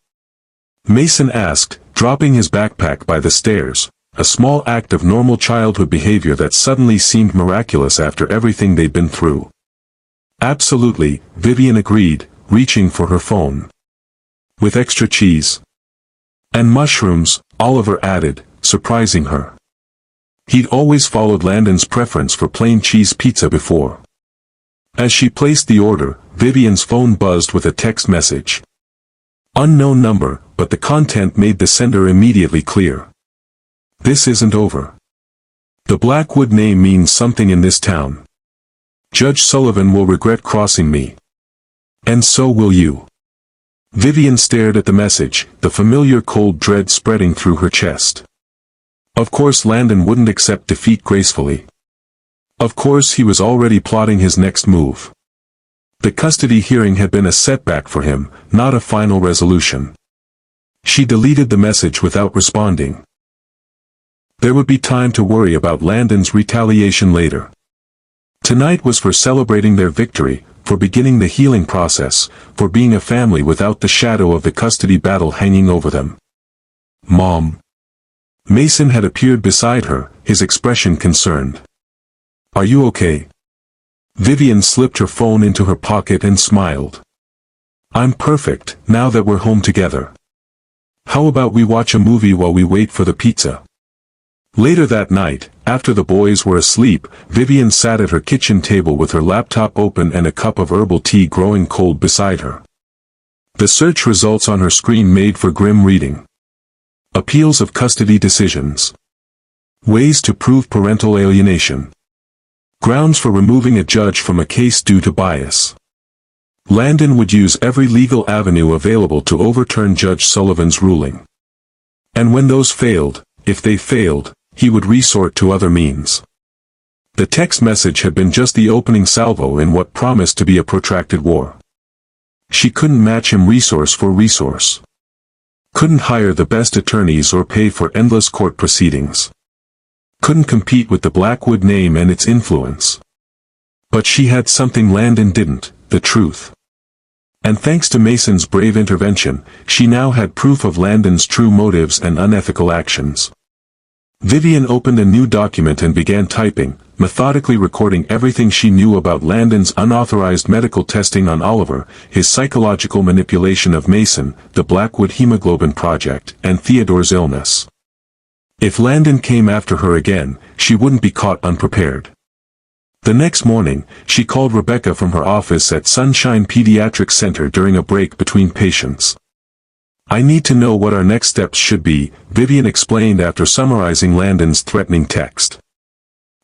Mason asked, dropping his backpack by the stairs, a small act of normal childhood behavior that suddenly seemed miraculous after everything they'd been through. "Absolutely," Vivian agreed, reaching for her phone. "With extra cheese." "And mushrooms," Oliver added, surprising her. He'd always followed Landon's preference for plain cheese pizza before. As she placed the order, Vivian's phone buzzed with a text message. Unknown number, but the content made the sender immediately clear. "This isn't over. The Blackwood name means something in this town. Judge Sullivan will regret crossing me. And so will you." Vivian stared at the message, the familiar cold dread spreading through her chest. Of course Landon wouldn't accept defeat gracefully. Of course he was already plotting his next move. The custody hearing had been a setback for him, not a final resolution. She deleted the message without responding. There would be time to worry about Landon's retaliation later. Tonight was for celebrating their victory, for beginning the healing process, for being a family without the shadow of the custody battle hanging over them. "Mom." Mason had appeared beside her, his expression concerned. "Are you okay?" Vivian slipped her phone into her pocket and smiled. "I'm perfect, now that we're home together. How about we watch a movie while we wait for the pizza?" Later that night, after the boys were asleep, Vivian sat at her kitchen table with her laptop open and a cup of herbal tea growing cold beside her. The search results on her screen made for grim reading. Appeals of custody decisions. Ways to prove parental alienation. Grounds for removing a judge from a case due to bias. Landon would use every legal avenue available to overturn Judge Sullivan's ruling. And when those failed, if they failed, he would resort to other means. The text message had been just the opening salvo in what promised to be a protracted war. She couldn't match him resource for resource. Couldn't hire the best attorneys or pay for endless court proceedings. Couldn't compete with the Blackwood name and its influence. But she had something Landon didn't, the truth. And thanks to Mason's brave intervention, she now had proof of Landon's true motives and unethical actions. Vivian opened a new document and began typing, methodically recording everything she knew about Landon's unauthorized medical testing on Oliver, his psychological manipulation of Mason, the Blackwood hemoglobin project, and Theodore's illness. If Landon came after her again, she wouldn't be caught unprepared. The next morning, she called Rebecca from her office at Sunshine Pediatric Center during a break between patients. "I need to know what our next steps should be," Vivian explained after summarizing Landon's threatening text.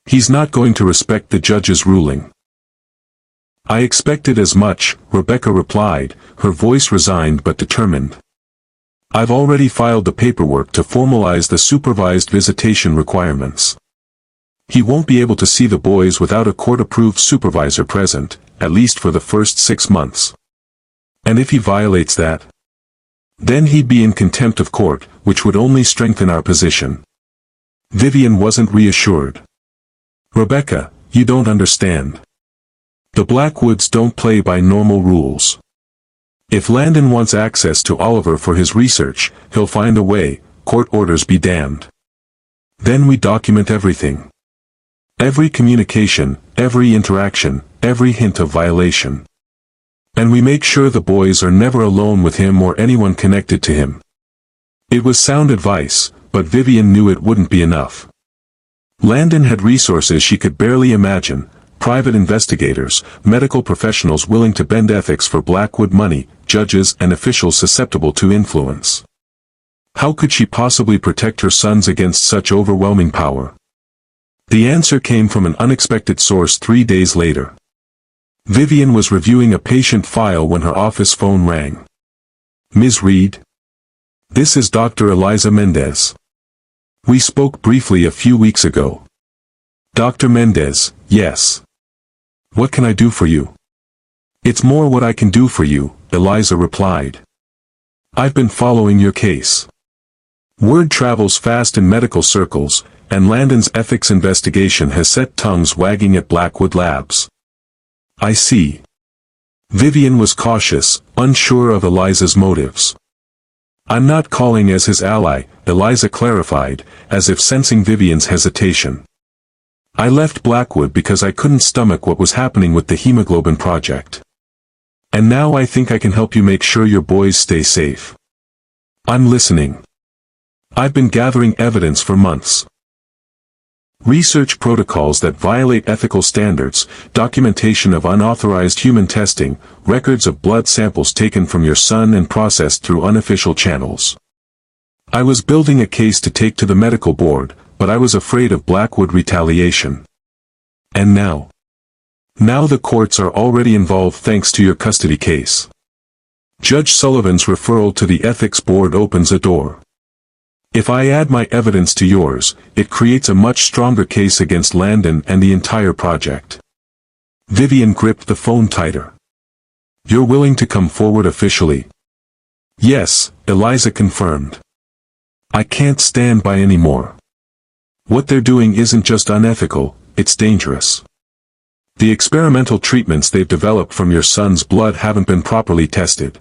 "He's not going to respect the judge's ruling." "I expected as much," Rebecca replied, her voice resigned but determined. "I've already filed the paperwork to formalize the supervised visitation requirements. He won't be able to see the boys without a court-approved supervisor present, at least for the first 6 months. And if he violates that, then he'd be in contempt of court, which would only strengthen our position." Vivian wasn't reassured. "Rebecca, you don't understand. The Blackwoods don't play by normal rules. If Landon wants access to Oliver for his research, he'll find a way, court orders be damned. Then we document everything. Every communication, every interaction, every hint of violation. And we make sure the boys are never alone with him or anyone connected to him." It was sound advice, but Vivian knew it wouldn't be enough. Landon had resources she could barely imagine, private investigators, medical professionals willing to bend ethics for Blackwood money, judges and officials susceptible to influence. How could she possibly protect her sons against such overwhelming power? The answer came from an unexpected source 3 days later. Vivian was reviewing a patient file when her office phone rang. "Ms. Reed? This is Dr. Eliza Mendez. We spoke briefly a few weeks ago." "Dr. Mendez, yes. What can I do for you?" "It's more what I can do for you," Eliza replied. "I've been following your case. Word travels fast in medical circles, and Landon's ethics investigation has set tongues wagging at Blackwood Labs." "I see." Vivian was cautious, unsure of Eliza's motives. "I'm not calling as his ally," Eliza clarified, as if sensing Vivian's hesitation. "I left Blackwood because I couldn't stomach what was happening with the hemoglobin project. And now I think I can help you make sure your boys stay safe." "I'm listening." "I've been gathering evidence for months. Research protocols that violate ethical standards, documentation of unauthorized human testing, records of blood samples taken from your son and processed through unofficial channels. I was building a case to take to the medical board, but I was afraid of Blackwood retaliation. And now the courts are already involved thanks to your custody case. Judge Sullivan's referral to the ethics board opens a door. If I add my evidence to yours, it creates a much stronger case against Landon and the entire project." Vivian gripped the phone tighter. "You're willing to come forward officially?" "Yes," Eliza confirmed. "I can't stand by anymore. What they're doing isn't just unethical, it's dangerous. The experimental treatments they've developed from your son's blood haven't been properly tested.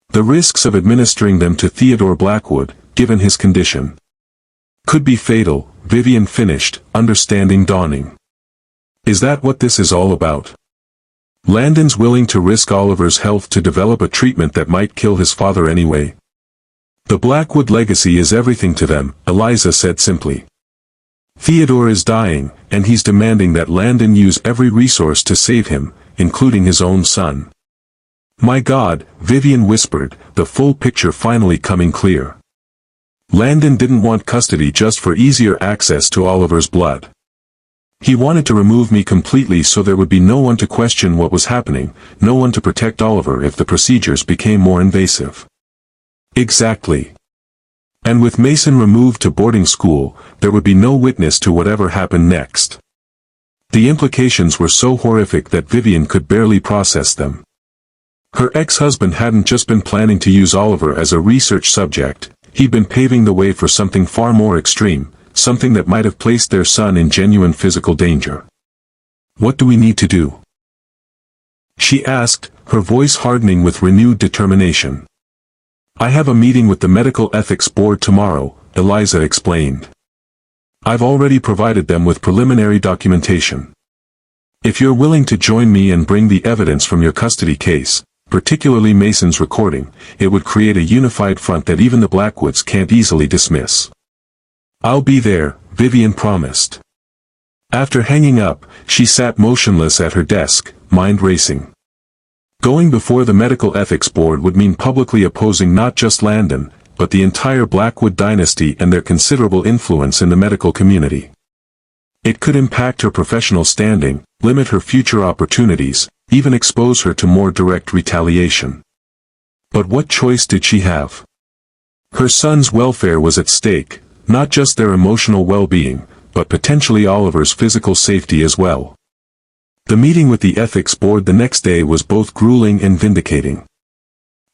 The risks of administering them to Theodore Blackwood, given his condition. Could be fatal, Vivian finished, understanding dawning. Is that what this is all about? Landon's willing to risk Oliver's health to develop a treatment that might kill his father anyway. The Blackwood legacy is everything to them, Eliza said simply. Theodore is dying, and he's demanding that Landon use every resource to save him, including his own son. My God, Vivian whispered, the full picture finally coming clear. Landon didn't want custody just for easier access to Oliver's blood. He wanted to remove me completely so there would be no one to question what was happening, no one to protect Oliver if the procedures became more invasive. Exactly. And with Mason removed to boarding school, there would be no witness to whatever happened next. The implications were so horrific that Vivian could barely process them. Her ex-husband hadn't just been planning to use Oliver as a research subject, he'd been paving the way for something far more extreme, something that might have placed their son in genuine physical danger. What do we need to do? She asked, her voice hardening with renewed determination. I have a meeting with the Medical Ethics Board tomorrow, Eliza explained. I've already provided them with preliminary documentation. If you're willing to join me and bring the evidence from your custody case, particularly Mason's recording, it would create a unified front that even the Blackwoods can't easily dismiss. I'll be there, Vivian promised. After hanging up, she sat motionless at her desk, mind racing. Going before the Medical Ethics Board would mean publicly opposing not just Landon, but the entire Blackwood dynasty and their considerable influence in the medical community. It could impact her professional standing, limit her future opportunities, even expose her to more direct retaliation. But what choice did she have? Her son's welfare was at stake, not just their emotional well-being, but potentially Oliver's physical safety as well. The meeting with the ethics board the next day was both grueling and vindicating.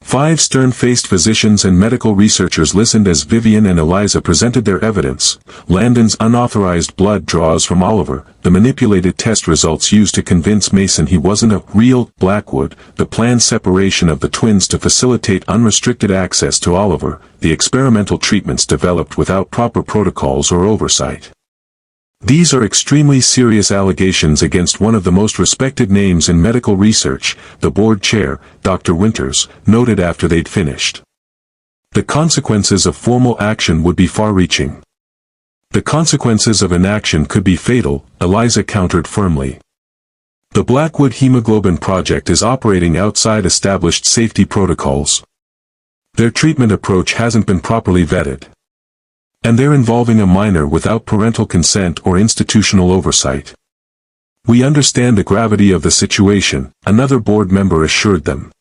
5 stern-faced physicians and medical researchers listened as Vivian and Eliza presented their evidence: Landon's unauthorized blood draws from Oliver, the manipulated test results used to convince Mason he wasn't a real Blackwood, the planned separation of the twins to facilitate unrestricted access to Oliver, the experimental treatments developed without proper protocols or oversight. These are extremely serious allegations against one of the most respected names in medical research, the board chair, Dr. Winters, noted after they'd finished. The consequences of formal action would be far-reaching. The consequences of inaction could be fatal, Eliza countered firmly. The Blackwood Hemoglobin Project is operating outside established safety protocols. Their treatment approach hasn't been properly vetted. And they're involving a minor without parental consent or institutional oversight. We understand the gravity of the situation, another board member assured them.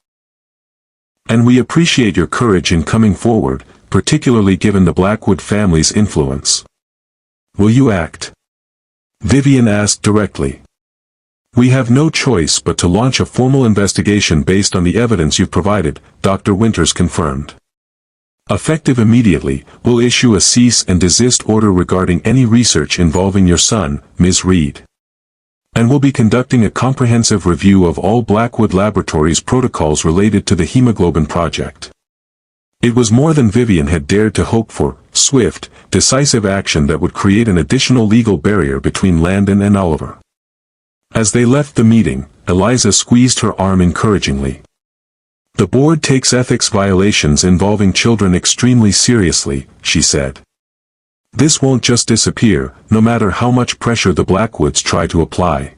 And we appreciate your courage in coming forward, particularly given the Blackwood family's influence. Will you act? Vivian asked directly. We have no choice but to launch a formal investigation based on the evidence you've provided, Dr. Winters confirmed. Effective immediately, we'll issue a cease and desist order regarding any research involving your son, Ms. Reed. And we'll be conducting a comprehensive review of all Blackwood Laboratories protocols related to the hemoglobin project. It was more than Vivian had dared to hope for: swift, decisive action that would create an additional legal barrier between Landon and Oliver. As they left the meeting, Eliza squeezed her arm encouragingly. The board takes ethics violations involving children extremely seriously, she said. This won't just disappear, no matter how much pressure the Blackwoods try to apply.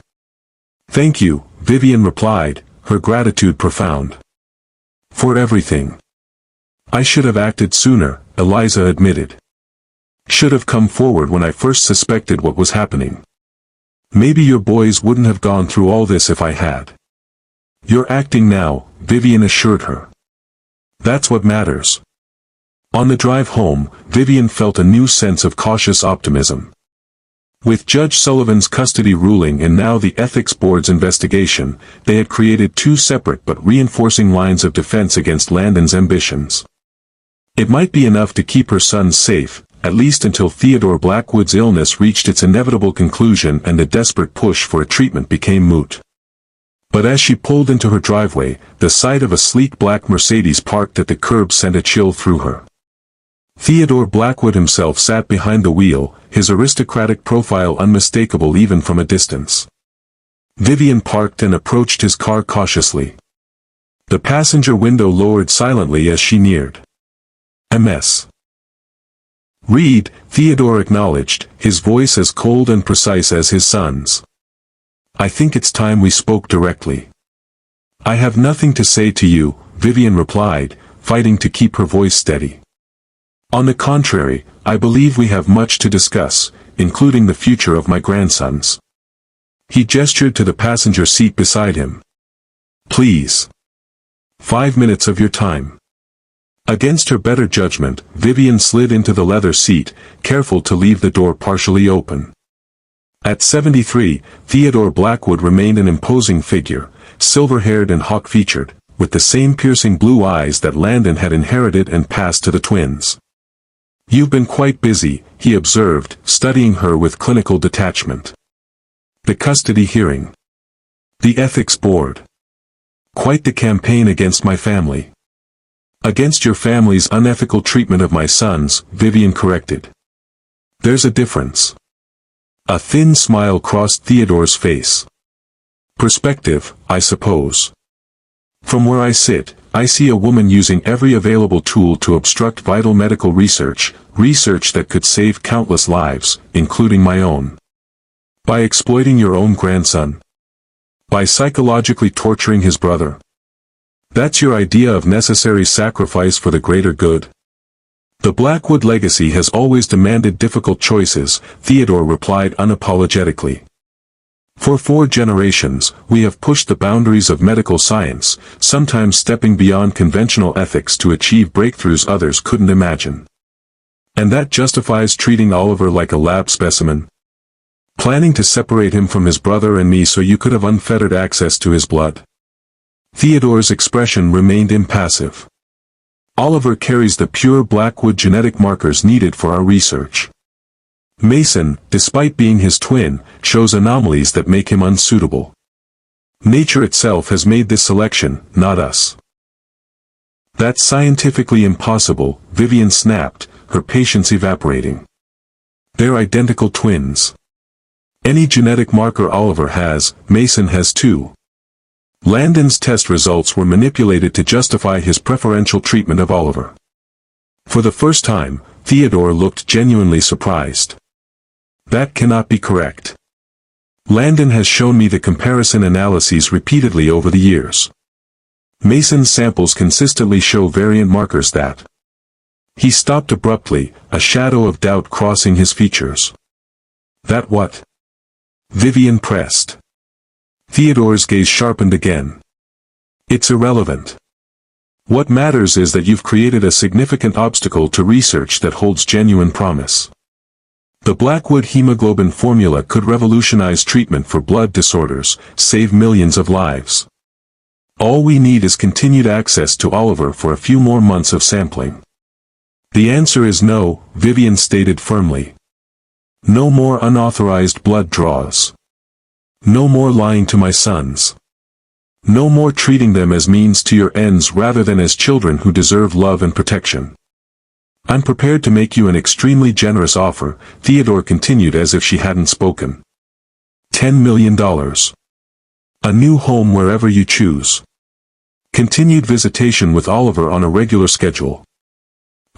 Thank you, Vivian replied, her gratitude profound. For everything. I should have acted sooner, Eliza admitted. Should have come forward when I first suspected what was happening. Maybe your boys wouldn't have gone through all this if I had. You're acting now, Vivian assured her. That's what matters. On the drive home, Vivian felt a new sense of cautious optimism. With Judge Sullivan's custody ruling and now the Ethics Board's investigation, they had created 2 separate but reinforcing lines of defense against Landon's ambitions. It might be enough to keep her son safe, at least until Theodore Blackwood's illness reached its inevitable conclusion and the desperate push for a treatment became moot. But as she pulled into her driveway, the sight of a sleek black Mercedes parked at the curb sent a chill through her. Theodore Blackwood himself sat behind the wheel, his aristocratic profile unmistakable even from a distance. Vivian parked and approached his car cautiously. The passenger window lowered silently as she neared. "Ms. Reed," Theodore acknowledged, his voice as cold and precise as his son's. "I think it's time we spoke directly." "I have nothing to say to you," Vivian replied, fighting to keep her voice steady. "On the contrary, I believe we have much to discuss, including the future of my grandsons." He gestured to the passenger seat beside him. "Please. 5 minutes of your time." Against her better judgment, Vivian slid into the leather seat, careful to leave the door partially open. At 73, Theodore Blackwood remained an imposing figure, silver-haired and hawk-featured, with the same piercing blue eyes that Landon had inherited and passed to the twins. "You've been quite busy," he observed, studying her with clinical detachment. "The custody hearing. The ethics board. Quite the campaign against my family." "Against your family's unethical treatment of my sons," Vivian corrected. "There's a difference." A thin smile crossed Theodore's face. "Perspective, I suppose. From where I sit, I see a woman using every available tool to obstruct vital medical research that could save countless lives, including my own. By exploiting your own grandson. By psychologically torturing his brother. That's your idea of necessary sacrifice for the greater good?" "The Blackwood legacy has always demanded difficult choices," Theodore replied unapologetically. "For 4 generations, we have pushed the boundaries of medical science, sometimes stepping beyond conventional ethics to achieve breakthroughs others couldn't imagine. And that justifies treating Oliver like a lab specimen? Planning to separate him from his brother and me so you could have unfettered access to his blood?" Theodore's expression remained impassive. "Oliver carries the pure Blackwood genetic markers needed for our research. Mason, despite being his twin, shows anomalies that make him unsuitable. Nature itself has made this selection, not us." "That's scientifically impossible," Vivian snapped, her patience evaporating. "They're identical twins. Any genetic marker Oliver has, Mason has too." Landon's test results were manipulated to justify his preferential treatment of Oliver. For the first time, Theodore looked genuinely surprised. "That cannot be correct. Landon has shown me the comparison analyses repeatedly over the years. Mason's samples consistently show variant markers that—" He stopped abruptly, a shadow of doubt crossing his features. "That what?" Vivian pressed. Theodore's gaze sharpened again. "It's irrelevant. What matters is that you've created a significant obstacle to research that holds genuine promise. The Blackwood hemoglobin formula could revolutionize treatment for blood disorders, save millions of lives. All we need is continued access to Oliver for a few more months of sampling." "The answer is no," Vivian stated firmly. "No more unauthorized blood draws. No more lying to my sons. No more treating them as means to your ends rather than as children who deserve love and protection. I'm prepared to make you an extremely generous offer," Theodore continued as if she hadn't spoken. $10 million. A new home wherever you choose. Continued visitation with Oliver on a regular schedule.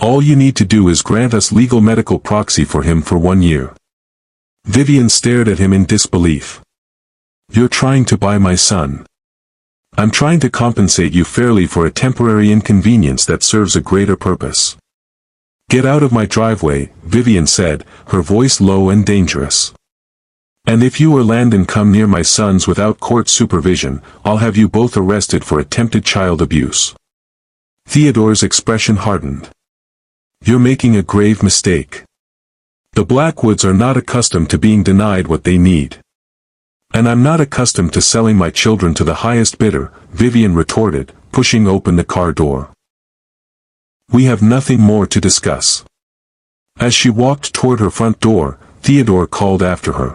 All you need to do is grant us legal medical proxy for him for 1 year. Vivian stared at him in disbelief. "You're trying to buy my son." "I'm trying to compensate you fairly for a temporary inconvenience that serves a greater purpose." "Get out of my driveway," Vivian said, her voice low and dangerous. "And if you or Landon come near my sons without court supervision, I'll have you both arrested for attempted child abuse." Theodore's expression hardened. "You're making a grave mistake. The Blackwoods are not accustomed to being denied what they need. And I'm not accustomed to selling my children to the highest bidder," Vivian retorted, pushing open the car door. "We have nothing more to discuss." As she walked toward her front door, Theodore called after her.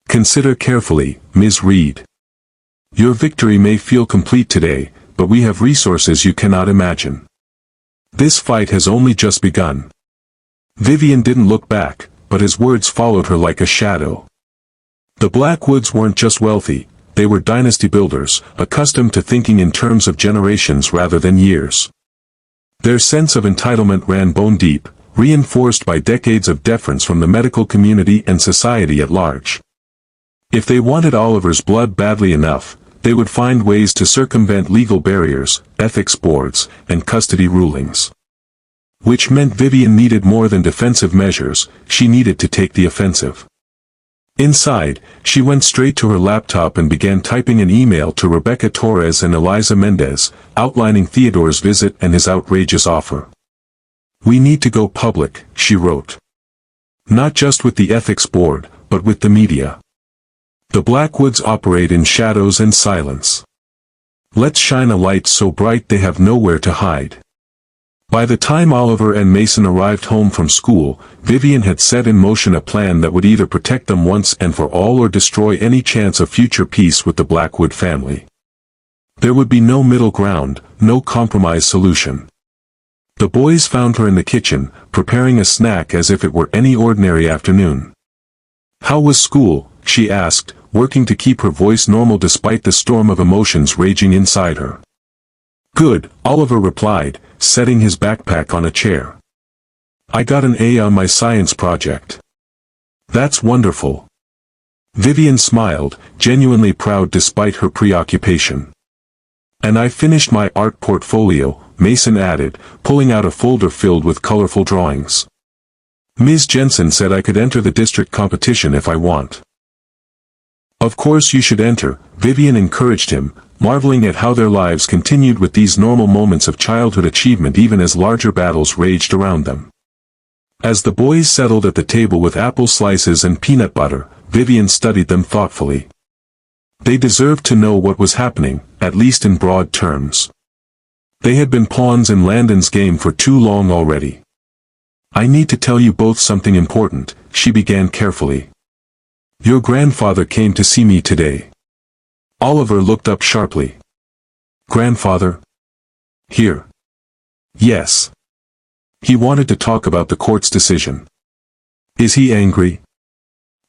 "Consider carefully, Ms. Reed. Your victory may feel complete today, but we have resources you cannot imagine. This fight has only just begun. Vivian didn't look back, but his words followed her like a shadow. The Blackwoods weren't just wealthy, they were dynasty builders, accustomed to thinking in terms of generations rather than years. Their sense of entitlement ran bone deep, reinforced by decades of deference from the medical community and society at large. If they wanted Oliver's blood badly enough, they would find ways to circumvent legal barriers, ethics boards, and custody rulings. Which meant Vivian needed more than defensive measures, she needed to take the offensive. Inside, she went straight to her laptop and began typing an email to Rebecca Torres and Eliza Mendez, outlining Theodore's visit and his outrageous offer. "We need to go public," she wrote. "Not just with the ethics board, but with the media. The Blackwoods operate in shadows and silence. Let's shine a light so bright they have nowhere to hide." By the time Oliver and Mason arrived home from school, Vivian had set in motion a plan that would either protect them once and for all or destroy any chance of future peace with the Blackwood family. There would be no middle ground, no compromise solution. The boys found her in the kitchen, preparing a snack as if it were any ordinary afternoon. "How was school?" she asked, working to keep her voice normal despite the storm of emotions raging inside her. "Good," Oliver replied, setting his backpack on a chair. "I got an A on my science project." "That's wonderful." Vivian smiled, genuinely proud despite her preoccupation. "And I finished my art portfolio," Mason added, pulling out a folder filled with colorful drawings. "Ms. Jensen said I could enter the district competition if I want." "Of course you should enter," Vivian encouraged him, marveling at how their lives continued with these normal moments of childhood achievement even as larger battles raged around them. As the boys settled at the table with apple slices and peanut butter, Vivian studied them thoughtfully. They deserved to know what was happening, at least in broad terms. They had been pawns in Landon's game for too long already. "I need to tell you both something important," she began carefully. "Your grandfather came to see me today." Oliver looked up sharply. "Grandfather? Here?" "Yes. He wanted to talk about the court's decision." "Is he angry?"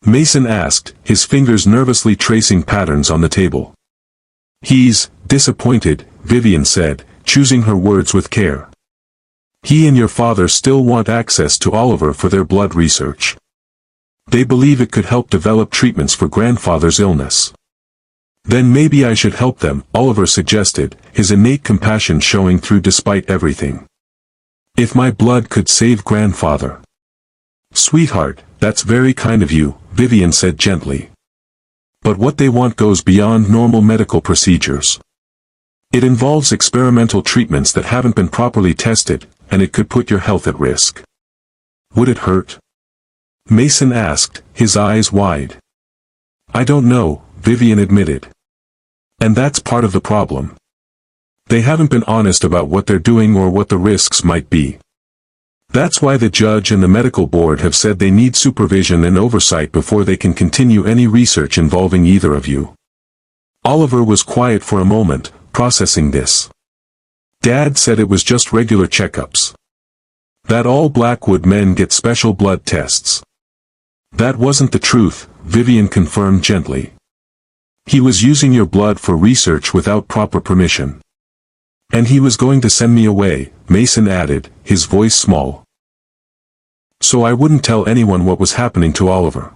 Mason asked, his fingers nervously tracing patterns on the table. "He's disappointed," Vivian said, choosing her words with care. "He and your father still want access to Oliver for their blood research. They believe it could help develop treatments for grandfather's illness." "Then maybe I should help them," Oliver suggested, his innate compassion showing through despite everything. "If my blood could save grandfather." "Sweetheart, that's very kind of you," Vivian said gently. "But what they want goes beyond normal medical procedures. It involves experimental treatments that haven't been properly tested, and it could put your health at risk." "Would it hurt?" Mason asked, his eyes wide. "I don't know," Vivian admitted. "And that's part of the problem. They haven't been honest about what they're doing or what the risks might be. That's why the judge and the medical board have said they need supervision and oversight before they can continue any research involving either of you." Oliver was quiet for a moment, processing this. "Dad said it was just regular checkups. That all Blackwood men get special blood tests." "That wasn't the truth," Vivian confirmed gently. "He was using your blood for research without proper permission. And he was going to send me away," Mason added, his voice small. "So I wouldn't tell anyone what was happening to Oliver."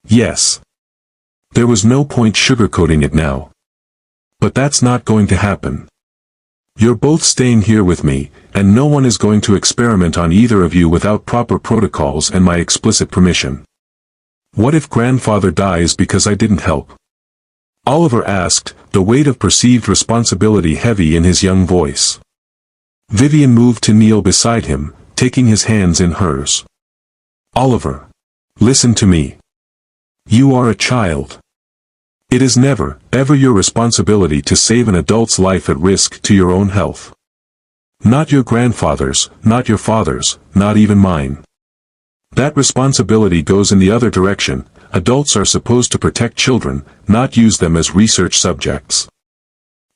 "Yes. There was no point sugarcoating it now. But that's not going to happen. You're both staying here with me, and no one is going to experiment on either of you without proper protocols and my explicit permission." "What if grandfather dies because I didn't help?" Oliver asked, the weight of perceived responsibility heavy in his young voice. Vivian moved to kneel beside him, taking his hands in hers. "Oliver, listen to me. You are a child. It is never, ever your responsibility to save an adult's life at risk to your own health. Not your grandfather's, not your father's, not even mine. That responsibility goes in the other direction. Adults are supposed to protect children, not use them as research subjects."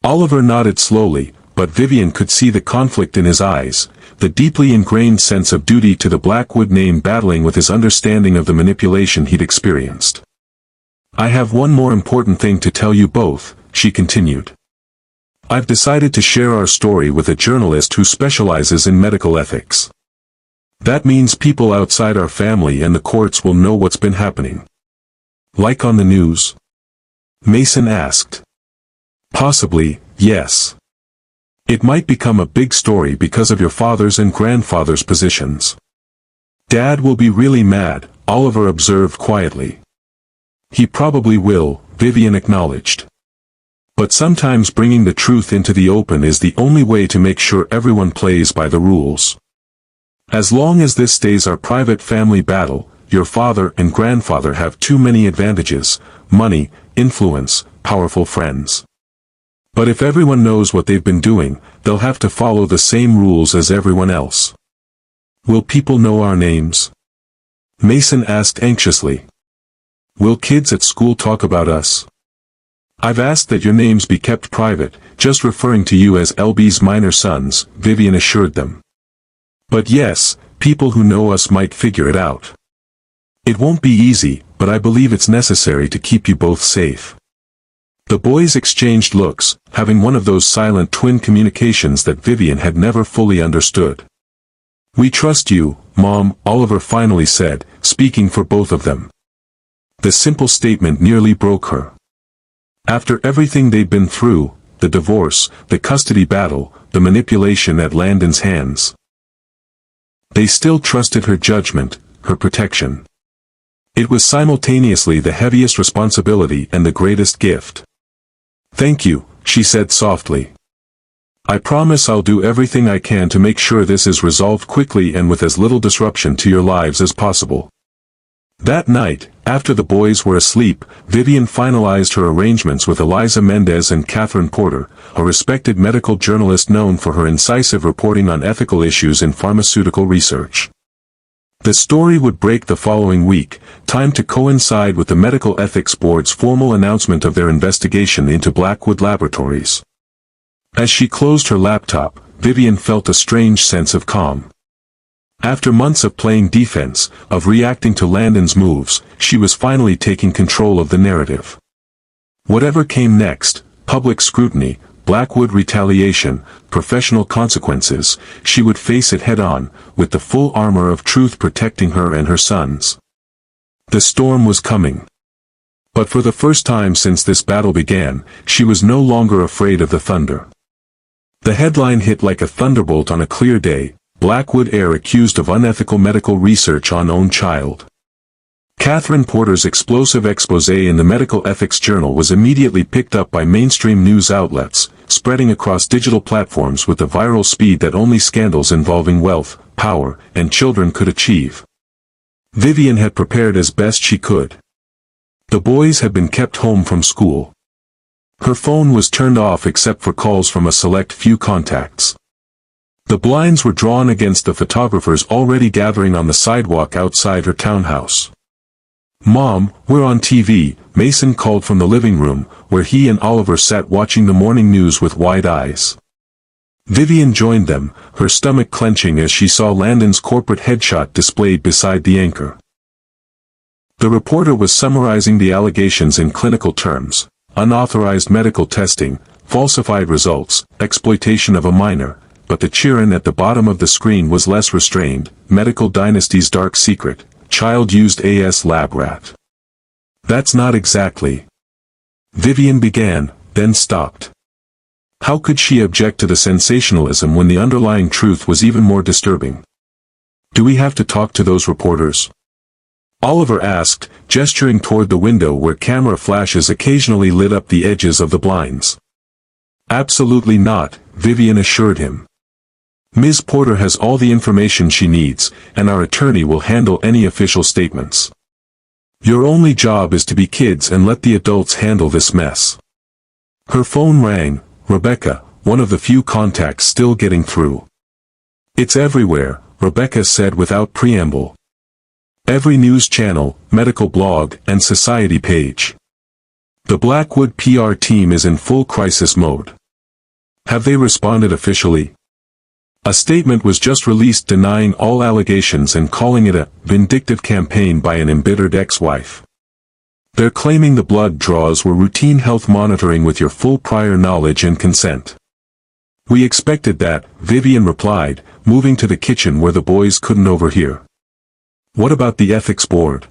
Oliver nodded slowly, but Vivian could see the conflict in his eyes, the deeply ingrained sense of duty to the Blackwood name battling with his understanding of the manipulation he'd experienced. "I have one more important thing to tell you both," she continued. "I've decided to share our story with a journalist who specializes in medical ethics. That means people outside our family and the courts will know what's been happening." "Like on the news?" Mason asked. "Possibly, yes. It might become a big story because of your father's and grandfather's positions." "Dad will be really mad," Oliver observed quietly. "He probably will," Vivian acknowledged. "But sometimes bringing the truth into the open is the only way to make sure everyone plays by the rules. As long as this stays our private family battle, your father and grandfather have too many advantages: money, influence, powerful friends. But if everyone knows what they've been doing, they'll have to follow the same rules as everyone else." "Will people know our names?" Mason asked anxiously. "Will kids at school talk about us?" "I've asked that your names be kept private, just referring to you as LB's minor sons," Vivian assured them. "But yes, people who know us might figure it out. It won't be easy, but I believe it's necessary to keep you both safe." The boys exchanged looks, having one of those silent twin communications that Vivian had never fully understood. "We trust you, Mom," Oliver finally said, speaking for both of them. The simple statement nearly broke her. After everything they'd been through, the divorce, the custody battle, the manipulation at Landon's hands, they still trusted her judgment, her protection. It was simultaneously the heaviest responsibility and the greatest gift. "Thank you," she said softly. "I promise I'll do everything I can to make sure this is resolved quickly and with as little disruption to your lives as possible." That night, after the boys were asleep, Vivian finalized her arrangements with Eliza Mendez and Catherine Porter, a respected medical journalist known for her incisive reporting on ethical issues in pharmaceutical research. The story would break the following week, timed to coincide with the Medical Ethics Board's formal announcement of their investigation into Blackwood Laboratories. As she closed her laptop, Vivian felt a strange sense of calm. After months of playing defense, of reacting to Landon's moves, she was finally taking control of the narrative. Whatever came next, public scrutiny, Blackwood retaliation, professional consequences, she would face it head-on, with the full armor of truth protecting her and her sons. The storm was coming. But for the first time since this battle began, she was no longer afraid of the thunder. The headline hit like a thunderbolt on a clear day: Blackwood heir accused of unethical medical research on own child. Catherine Porter's explosive exposé in the Medical Ethics Journal was immediately picked up by mainstream news outlets, spreading across digital platforms with the viral speed that only scandals involving wealth, power, and children could achieve. Vivian had prepared as best she could. The boys had been kept home from school. Her phone was turned off except for calls from a select few contacts. The blinds were drawn against the photographers already gathering on the sidewalk outside her townhouse. "Mom, we're on TV," Mason called from the living room, where he and Oliver sat watching the morning news with wide eyes. Vivian joined them, her stomach clenching as she saw Landon's corporate headshot displayed beside the anchor. The reporter was summarizing the allegations in clinical terms: unauthorized medical testing, falsified results, exploitation of a minor, but the cheering at the bottom of the screen was less restrained: medical dynasty's dark secret, child used as lab rat. "That's not exactly," Vivian began, then stopped. How could she object to the sensationalism when the underlying truth was even more disturbing? "Do we have to talk to those reporters?" Oliver asked, gesturing toward the window where camera flashes occasionally lit up the edges of the blinds. "Absolutely not," Vivian assured him. "Ms. Porter has all the information she needs, and our attorney will handle any official statements. Your only job is to be kids and let the adults handle this mess." Her phone rang. Rebecca, one of the few contacts still getting through. "It's everywhere," Rebecca said without preamble. "Every news channel, medical blog, and society page. The Blackwood PR team is in full crisis mode. Have they responded officially? A statement was just released denying all allegations and calling it a vindictive campaign by an embittered ex-wife. They're claiming the blood draws were routine health monitoring with your full prior knowledge and consent. We expected that, Vivian replied, moving to the kitchen where the boys couldn't overhear. What about the ethics board?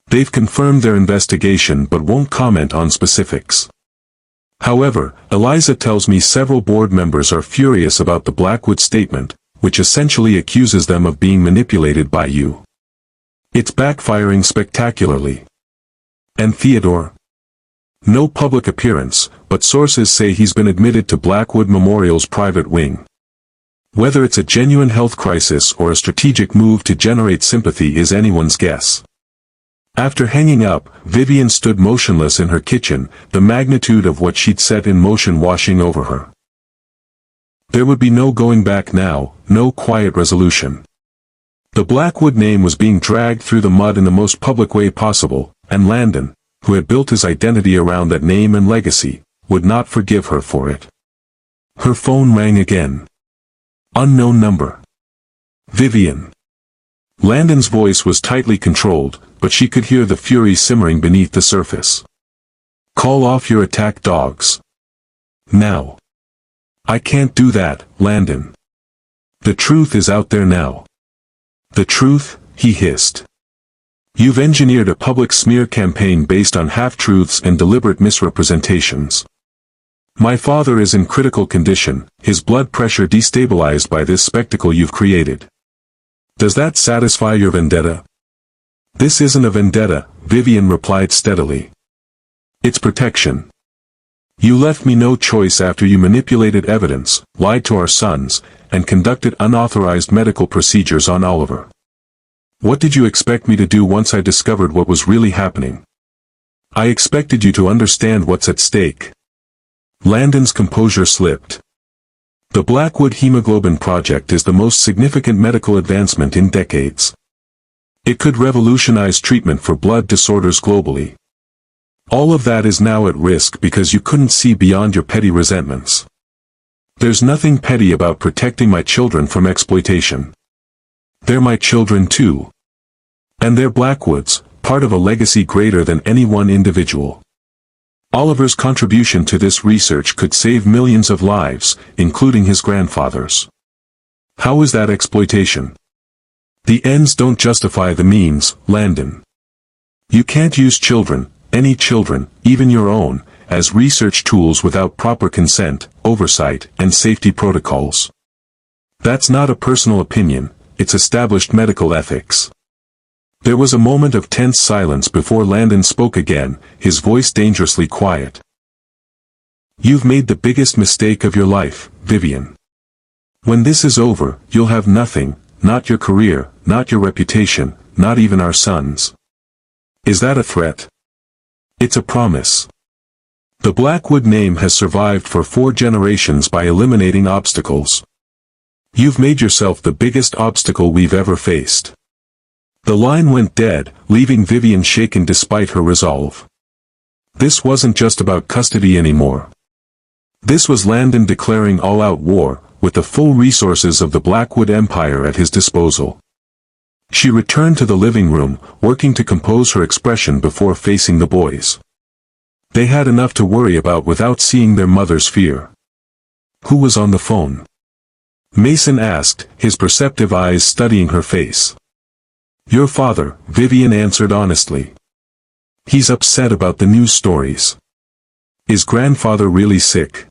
They've confirmed their investigation but won't comment on specifics. However, Eliza tells me several board members are furious about the Blackwood statement, which essentially accuses them of being manipulated by you. It's backfiring spectacularly. And Theodore? No public appearance, but sources say he's been admitted to Blackwood Memorial's private wing. Whether it's a genuine health crisis or a strategic move to generate sympathy is anyone's guess. After hanging up, Vivian stood motionless in her kitchen, the magnitude of what she'd set in motion washing over her. There would be no going back now, no quiet resolution. The Blackwood name was being dragged through the mud in the most public way possible, and Landon, who had built his identity around that name and legacy, would not forgive her for it. Her phone rang again. Unknown number. Vivian. Landon's voice was tightly controlled, but she could hear the fury simmering beneath the surface. Call off your attack dogs. Now. I can't do that, Landon. The truth is out there now. The truth, he hissed. You've engineered a public smear campaign based on half-truths and deliberate misrepresentations. My father is in critical condition, his blood pressure destabilized by this spectacle you've created. Does that satisfy your vendetta? This isn't a vendetta, Vivian replied steadily. It's protection. You left me no choice after you manipulated evidence, lied to our sons, and conducted unauthorized medical procedures on Oliver. What did you expect me to do once I discovered what was really happening? I expected you to understand what's at stake. Landon's composure slipped. The Blackwood Hemoglobin Project is the most significant medical advancement in decades. It could revolutionize treatment for blood disorders globally. All of that is now at risk because you couldn't see beyond your petty resentments. There's nothing petty about protecting my children from exploitation. They're my children too. And they're Blackwood's, part of a legacy greater than any one individual. Oliver's contribution to this research could save millions of lives, including his grandfather's. How is that exploitation? The ends don't justify the means, Landon. You can't use children, any children, even your own, as research tools without proper consent, oversight, and safety protocols. That's not a personal opinion, it's established medical ethics. There was a moment of tense silence before Landon spoke again, his voice dangerously quiet. You've made the biggest mistake of your life, Vivian. When this is over, you'll have nothing, not your career, not your reputation, not even our sons. Is that a threat? It's a promise. The Blackwood name has survived for 4 generations by eliminating obstacles. You've made yourself the biggest obstacle we've ever faced. The line went dead, leaving Vivian shaken despite her resolve. This wasn't just about custody anymore. This was Landon declaring all-out war, with the full resources of the Blackwood Empire at his disposal. She returned to the living room, working to compose her expression before facing the boys. They had enough to worry about without seeing their mother's fear. Who was on the phone? Mason asked, his perceptive eyes studying her face. Your father, Vivian answered honestly. He's upset about the news stories. Is grandfather really sick?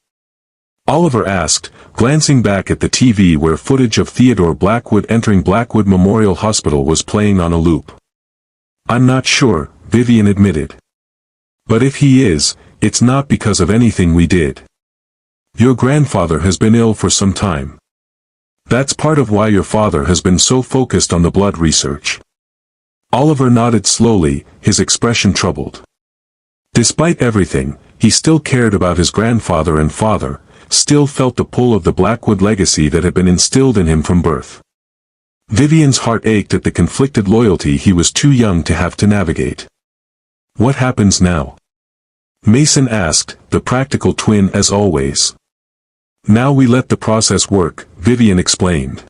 Oliver asked, glancing back at the TV where footage of Theodore Blackwood entering Blackwood Memorial Hospital was playing on a loop. I'm not sure, Vivian admitted. But if he is, it's not because of anything we did. Your grandfather has been ill for some time. That's part of why your father has been so focused on the blood research. Oliver nodded slowly, his expression troubled. Despite everything, he still cared about his grandfather and father, still felt the pull of the Blackwood legacy that had been instilled in him from birth. Vivian's heart ached at the conflicted loyalty he was too young to have to navigate. What happens now? Mason asked, the practical twin as always. Now we let the process work, Vivian explained.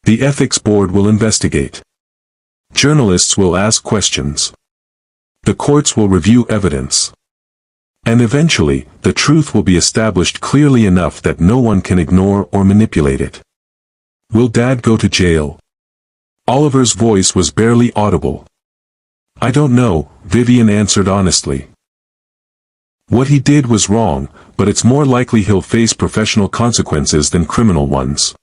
The ethics board will investigate. Journalists will ask questions. The courts will review evidence. And eventually, the truth will be established clearly enough that no one can ignore or manipulate it. Will Dad go to jail? Oliver's voice was barely audible. I don't know, Vivian answered honestly. What he did was wrong, but it's more likely he'll face professional consequences than criminal ones.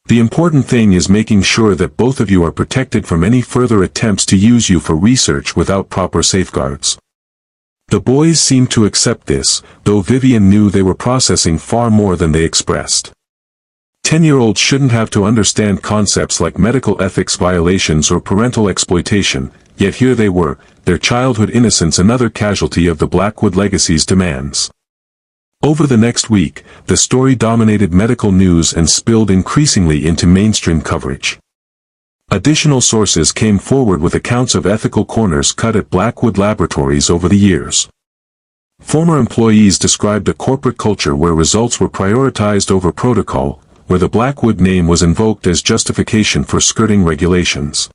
The important thing is making sure that both of you are protected from any further attempts to use you for research without proper safeguards. The boys seemed to accept this, though Vivian knew they were processing far more than they expressed. 10-year-olds shouldn't have to understand concepts like medical ethics violations or parental exploitation, yet here they were, their childhood innocence another casualty of the Blackwood legacy's demands. Over the next week, the story dominated medical news and spilled increasingly into mainstream coverage. Additional sources came forward with accounts of ethical corners cut at Blackwood laboratories over the years. Former employees described a corporate culture where results were prioritized over protocol, where the Blackwood name was invoked as justification for skirting regulations.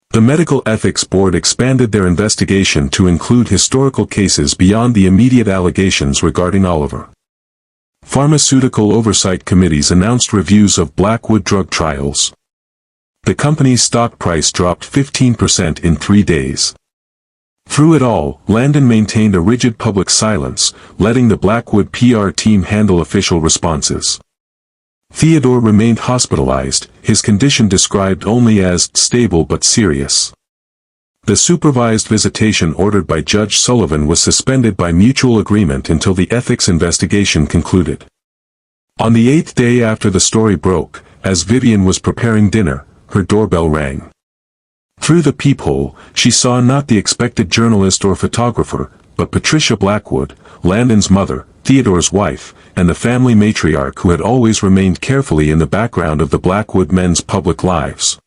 The Medical Ethics Board expanded their investigation to include historical cases beyond the immediate allegations regarding Oliver. Pharmaceutical oversight committees announced reviews of Blackwood drug trials. The company's stock price dropped 15% in 3 days. Through it all, Landon maintained a rigid public silence, letting the Blackwood PR team handle official responses. Theodore remained hospitalized, his condition described only as stable but serious. The supervised visitation ordered by Judge Sullivan was suspended by mutual agreement until the ethics investigation concluded. On the 8th day after the story broke, as Vivian was preparing dinner, her doorbell rang. Through the peephole, she saw not the expected journalist or photographer, but Patricia Blackwood, Landon's mother, Theodore's wife, and the family matriarch who had always remained carefully in the background of the Blackwood men's public lives.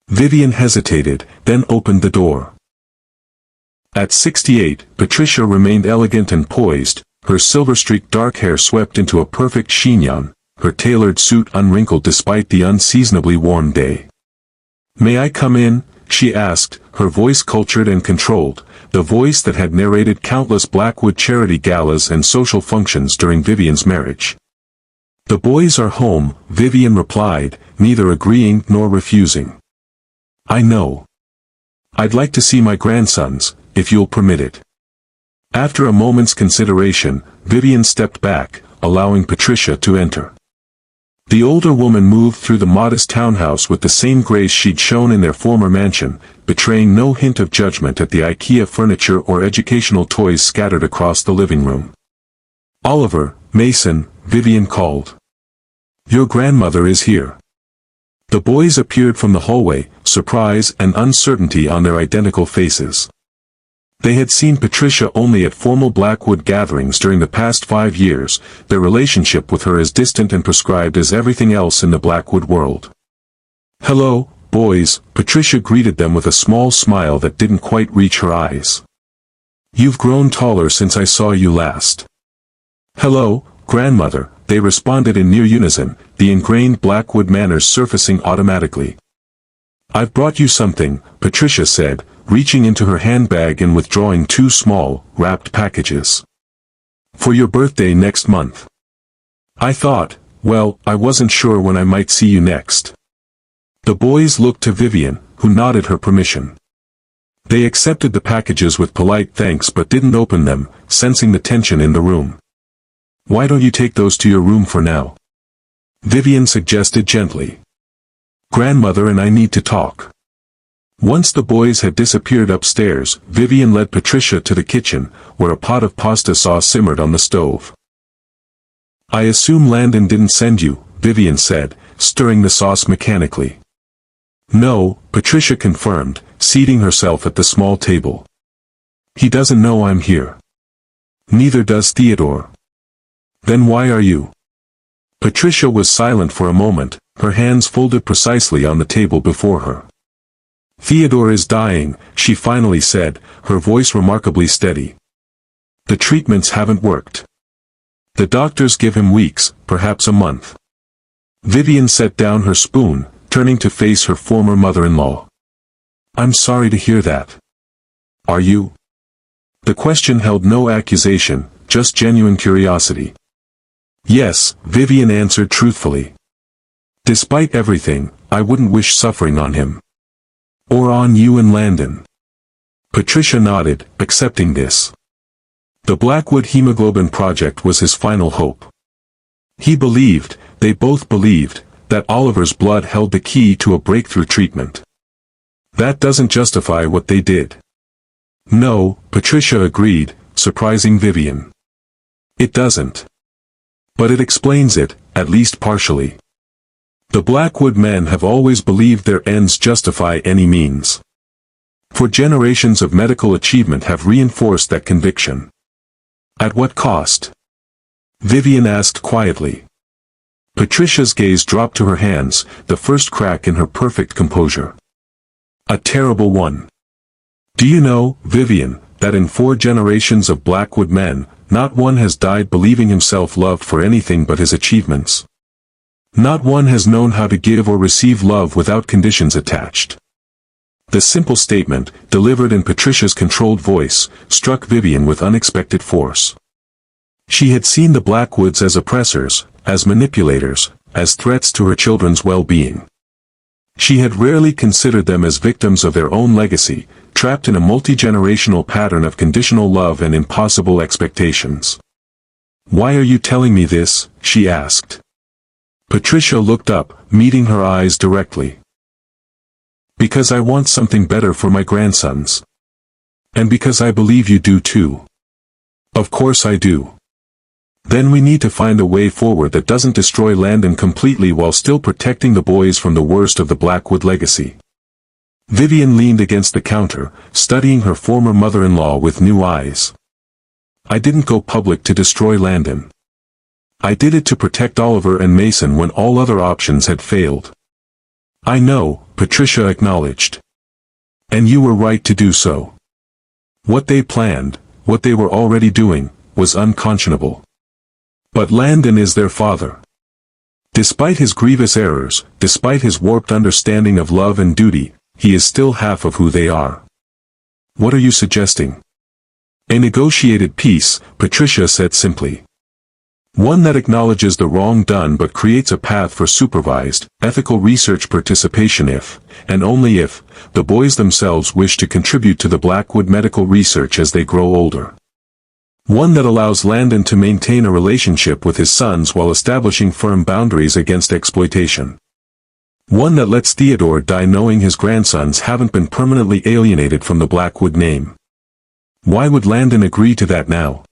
Vivian hesitated, then opened the door. At 68, Patricia remained elegant and poised, her silver-streaked dark hair swept into a perfect chignon, her tailored suit unwrinkled despite the unseasonably warm day. "May I come in?" she asked, her voice cultured and controlled, the voice that had narrated countless Blackwood charity galas and social functions during Vivian's marriage. "The boys are home," Vivian replied, neither agreeing nor refusing. "I know. I'd like to see my grandsons, if you'll permit it." After a moment's consideration, Vivian stepped back, allowing Patricia to enter. The older woman moved through the modest townhouse with the same grace she'd shown in their former mansion, betraying no hint of judgment at the IKEA furniture or educational toys scattered across the living room. "Oliver, Mason," Vivian called. "Your grandmother is here." The boys appeared from the hallway, surprise and uncertainty on their identical faces. They had seen Patricia only at formal Blackwood gatherings during the past 5 years, their relationship with her as distant and prescribed as everything else in the Blackwood world. "Hello, boys," Patricia greeted them with a small smile that didn't quite reach her eyes. "You've grown taller since I saw you last." "Hello, grandmother," they responded in near unison, the ingrained Blackwood manners surfacing automatically. "I've brought you something," Patricia said, reaching into her handbag and withdrawing 2 small, wrapped packages. "For your birthday next month. I thought, well, I wasn't sure when I might see you next." The boys looked to Vivian, who nodded her permission. They accepted the packages with polite thanks but didn't open them, sensing the tension in the room. "Why don't you take those to your room for now?" Vivian suggested gently. "Grandmother and I need to talk." Once the boys had disappeared upstairs, Vivian led Patricia to the kitchen, where a pot of pasta sauce simmered on the stove. "I assume Landon didn't send you," Vivian said, stirring the sauce mechanically. "No," Patricia confirmed, seating herself at the small table. "He doesn't know I'm here. Neither does Theodore." "Then why are you?" Patricia was silent for a moment, her hands folded precisely on the table before her. "Theodore is dying," she finally said, her voice remarkably steady. "The treatments haven't worked. The doctors give him weeks, perhaps a month. Vivian set down her spoon, turning to face her former mother-in-law. I'm sorry to hear that. Are you? The question held no accusation, just genuine curiosity. Yes, Vivian answered truthfully. Despite everything, I wouldn't wish suffering on him. Or on you and Landon. Patricia nodded, accepting this. The Blackwood Hemoglobin Project was his final hope. He believed, they both believed, that Oliver's blood held the key to a breakthrough treatment. That doesn't justify what they did. No, Patricia agreed, surprising Vivian. It doesn't. But it explains it, at least partially. The Blackwood men have always believed their ends justify any means. For generations of medical achievement have reinforced that conviction. At what cost? Vivian asked quietly. Patricia's gaze dropped to her hands, the first crack in her perfect composure. A terrible one. Do you know, Vivian, that in 4 generations of Blackwood men, not one has died believing himself loved for anything but his achievements? Not one has known how to give or receive love without conditions attached. The simple statement, delivered in Patricia's controlled voice, struck Vivian with unexpected force. She had seen the Blackwoods as oppressors, as manipulators, as threats to her children's well-being. She had rarely considered them as victims of their own legacy, trapped in a multi-generational pattern of conditional love and impossible expectations. Why are you telling me this? She asked. Patricia looked up, meeting her eyes directly. Because I want something better for my grandsons. And because I believe you do too. Of course I do. Then we need to find a way forward that doesn't destroy Landon completely while still protecting the boys from the worst of the Blackwood legacy. Vivian leaned against the counter, studying her former mother-in-law with new eyes. I didn't go public to destroy Landon. I did it to protect Oliver and Mason when all other options had failed. I know, Patricia acknowledged. And you were right to do so. What they planned, what they were already doing, was unconscionable. But Landon is their father. Despite his grievous errors, despite his warped understanding of love and duty, he is still half of who they are. What are you suggesting? A negotiated peace, Patricia said simply. One that acknowledges the wrong done but creates a path for supervised, ethical research participation if, and only if, the boys themselves wish to contribute to the Blackwood medical research as they grow older. One that allows Landon to maintain a relationship with his sons while establishing firm boundaries against exploitation. One that lets Theodore die knowing his grandsons haven't been permanently alienated from the Blackwood name. Why would Landon agree to that now?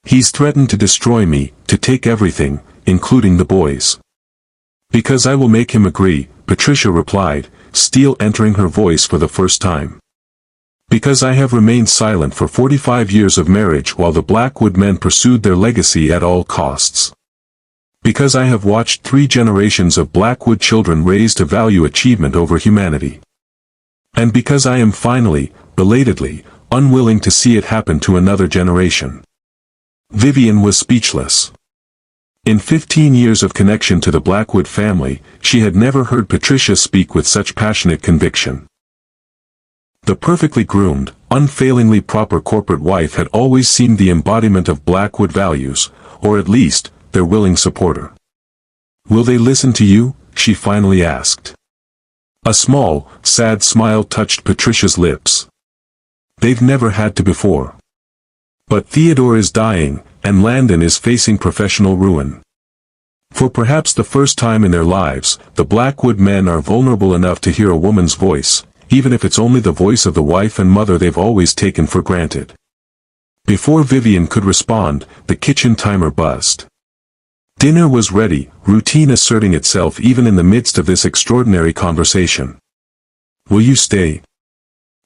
He's threatened to destroy me, to take everything, including the boys. Because I will make him agree, Patricia replied, steel entering her voice for the first time. Because I have remained silent for 45 years of marriage while the Blackwood men pursued their legacy at all costs. Because I have watched 3 generations of Blackwood children raised to value achievement over humanity. And because I am finally, belatedly, unwilling to see it happen to another generation. Vivian was speechless. In 15 years of connection to the Blackwood family, she had never heard Patricia speak with such passionate conviction. The perfectly groomed, unfailingly proper corporate wife had always seemed the embodiment of Blackwood values, or at least, their willing supporter. Will they listen to you? She finally asked. A small, sad smile touched Patricia's lips. They've never had to before. But Theodore is dying, and Landon is facing professional ruin. For perhaps the first time in their lives, the Blackwood men are vulnerable enough to hear a woman's voice, even if it's only the voice of the wife and mother they've always taken for granted. Before Vivian could respond, the kitchen timer buzzed. Dinner was ready, routine asserting itself even in the midst of this extraordinary conversation. Will you stay?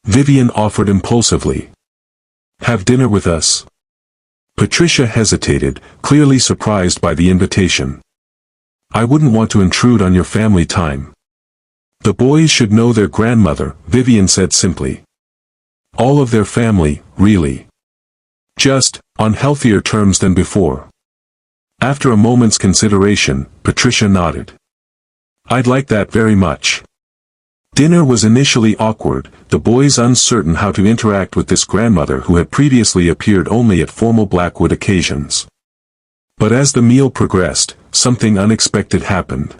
Vivian offered impulsively. Have dinner with us? Patricia hesitated, clearly surprised by the invitation. I wouldn't want to intrude on your family time. The boys should know their grandmother, Vivian said simply. All of their family, really. Just, on healthier terms than before. After a moment's consideration, Patricia nodded. I'd like that very much. Dinner was initially awkward, the boys uncertain how to interact with this grandmother who had previously appeared only at formal Blackwood occasions. But as the meal progressed, something unexpected happened.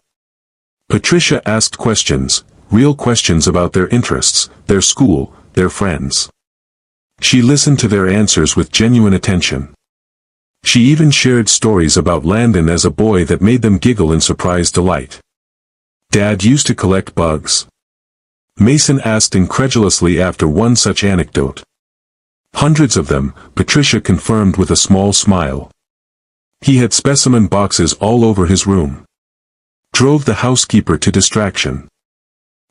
Patricia asked questions, real questions about their interests, their school, their friends. She listened to their answers with genuine attention. She even shared stories about Landon as a boy that made them giggle in surprised delight. Dad used to collect bugs. Mason asked incredulously after one such anecdote. Hundreds of them, Patricia confirmed with a small smile. He had specimen boxes all over his room. Drove the housekeeper to distraction.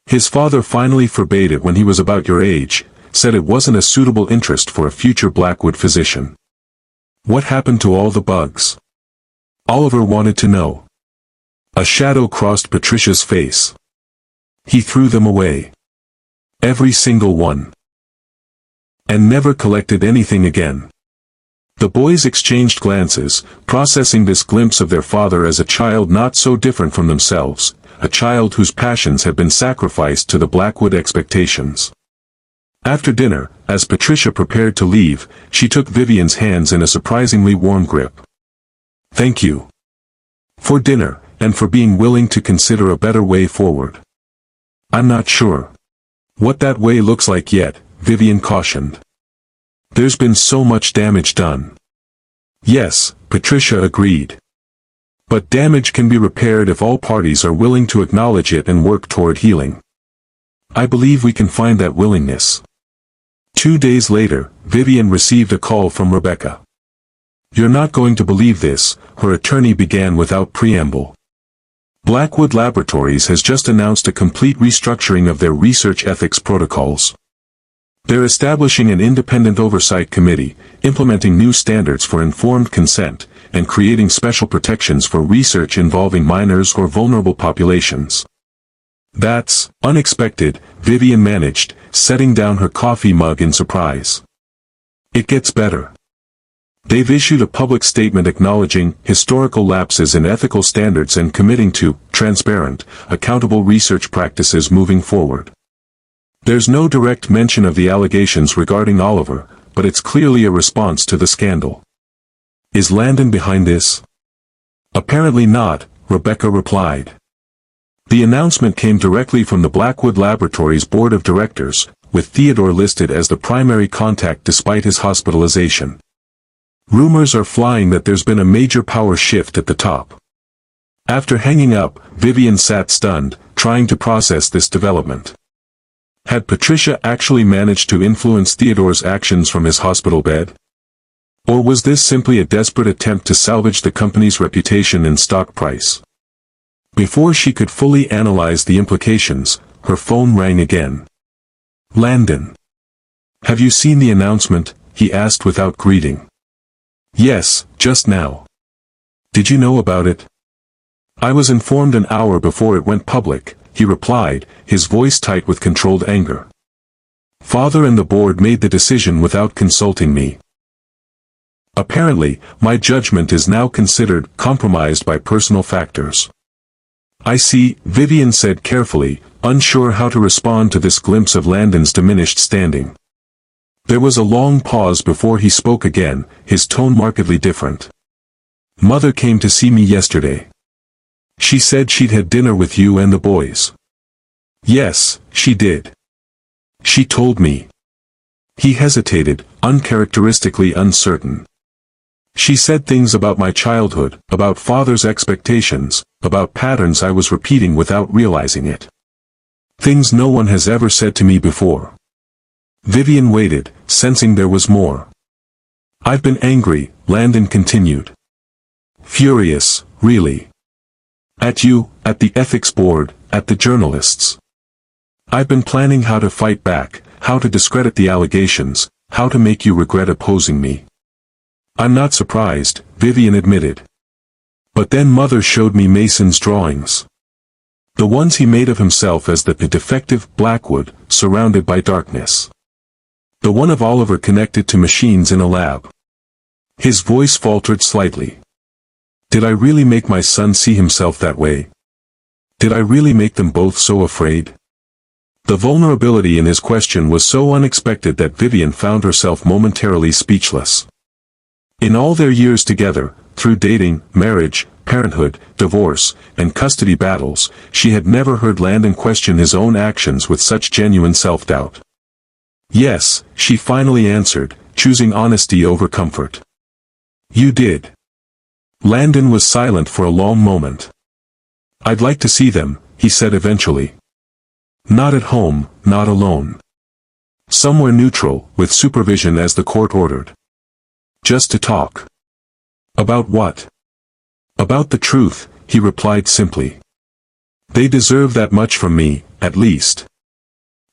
His father finally forbade it when he was about your age, said it wasn't a suitable interest for a future Blackwood physician. What happened to all the bugs? Oliver wanted to know. A shadow crossed Patricia's face. He threw them away. Every single one. And never collected anything again. The boys exchanged glances, processing this glimpse of their father as a child not so different from themselves, a child whose passions had been sacrificed to the Blackwood expectations. After dinner, as Patricia prepared to leave, she took Vivian's hands in a surprisingly warm grip. Thank you. For dinner, and for being willing to consider a better way forward. I'm not sure what that way looks like yet, Vivian cautioned. There's been so much damage done. Yes, Patricia agreed. But damage can be repaired if all parties are willing to acknowledge it and work toward healing. I believe we can find that willingness. 2 days later, Vivian received a call from Rebecca. You're not going to believe this, her attorney began without preamble. Blackwood Laboratories has just announced a complete restructuring of their research ethics protocols. They're establishing an independent oversight committee, implementing new standards for informed consent, and creating special protections for research involving minors or vulnerable populations. That's unexpected, Vivian managed, setting down her coffee mug in surprise. It gets better. They've issued a public statement acknowledging historical lapses in ethical standards and committing to transparent, accountable research practices moving forward. There's no direct mention of the allegations regarding Oliver, but it's clearly a response to the scandal. Is Landon behind this? Apparently not, Rebecca replied. The announcement came directly from the Blackwood Laboratories Board of Directors, with Theodore listed as the primary contact despite his hospitalization. Rumors are flying that there's been a major power shift at the top. After hanging up, Vivian sat stunned, trying to process this development. Had Patricia actually managed to influence Theodore's actions from his hospital bed? Or was this simply a desperate attempt to salvage the company's reputation and stock price? Before she could fully analyze the implications, her phone rang again. Landon. Have you seen the announcement? He asked without greeting. Yes, just now. Did you know about it? I was informed an hour before it went public, he replied, his voice tight with controlled anger. Father and the board made the decision without consulting me. Apparently, my judgment is now considered compromised by personal factors. I see, Vivian said carefully, unsure how to respond to this glimpse of Landon's diminished standing. There was a long pause before he spoke again, his tone markedly different. Mother came to see me yesterday. She said she'd had dinner with you and the boys. Yes, she did. She told me. He hesitated, uncharacteristically uncertain. She said things about my childhood, about father's expectations, about patterns I was repeating without realizing it. Things no one has ever said to me before. Vivian waited, sensing there was more. I've been angry, Landon continued. Furious, really. At you, at the ethics board, at the journalists. I've been planning how to fight back, how to discredit the allegations, how to make you regret opposing me. I'm not surprised, Vivian admitted. But then Mother showed me Mason's drawings. The ones he made of himself as the defective Blackwood, surrounded by darkness. The one of Oliver connected to machines in a lab. His voice faltered slightly. Did I really make my son see himself that way? Did I really make them both so afraid? The vulnerability in his question was so unexpected that Vivian found herself momentarily speechless. In all their years together, through dating, marriage, parenthood, divorce, and custody battles, she had never heard Landon question his own actions with such genuine self-doubt. Yes, she finally answered, choosing honesty over comfort. You did. Landon was silent for a long moment. I'd like to see them, he said eventually. Not at home, not alone. Somewhere neutral, with supervision as the court ordered. Just to talk. About what? About the truth, he replied simply. They deserve that much from me, at least.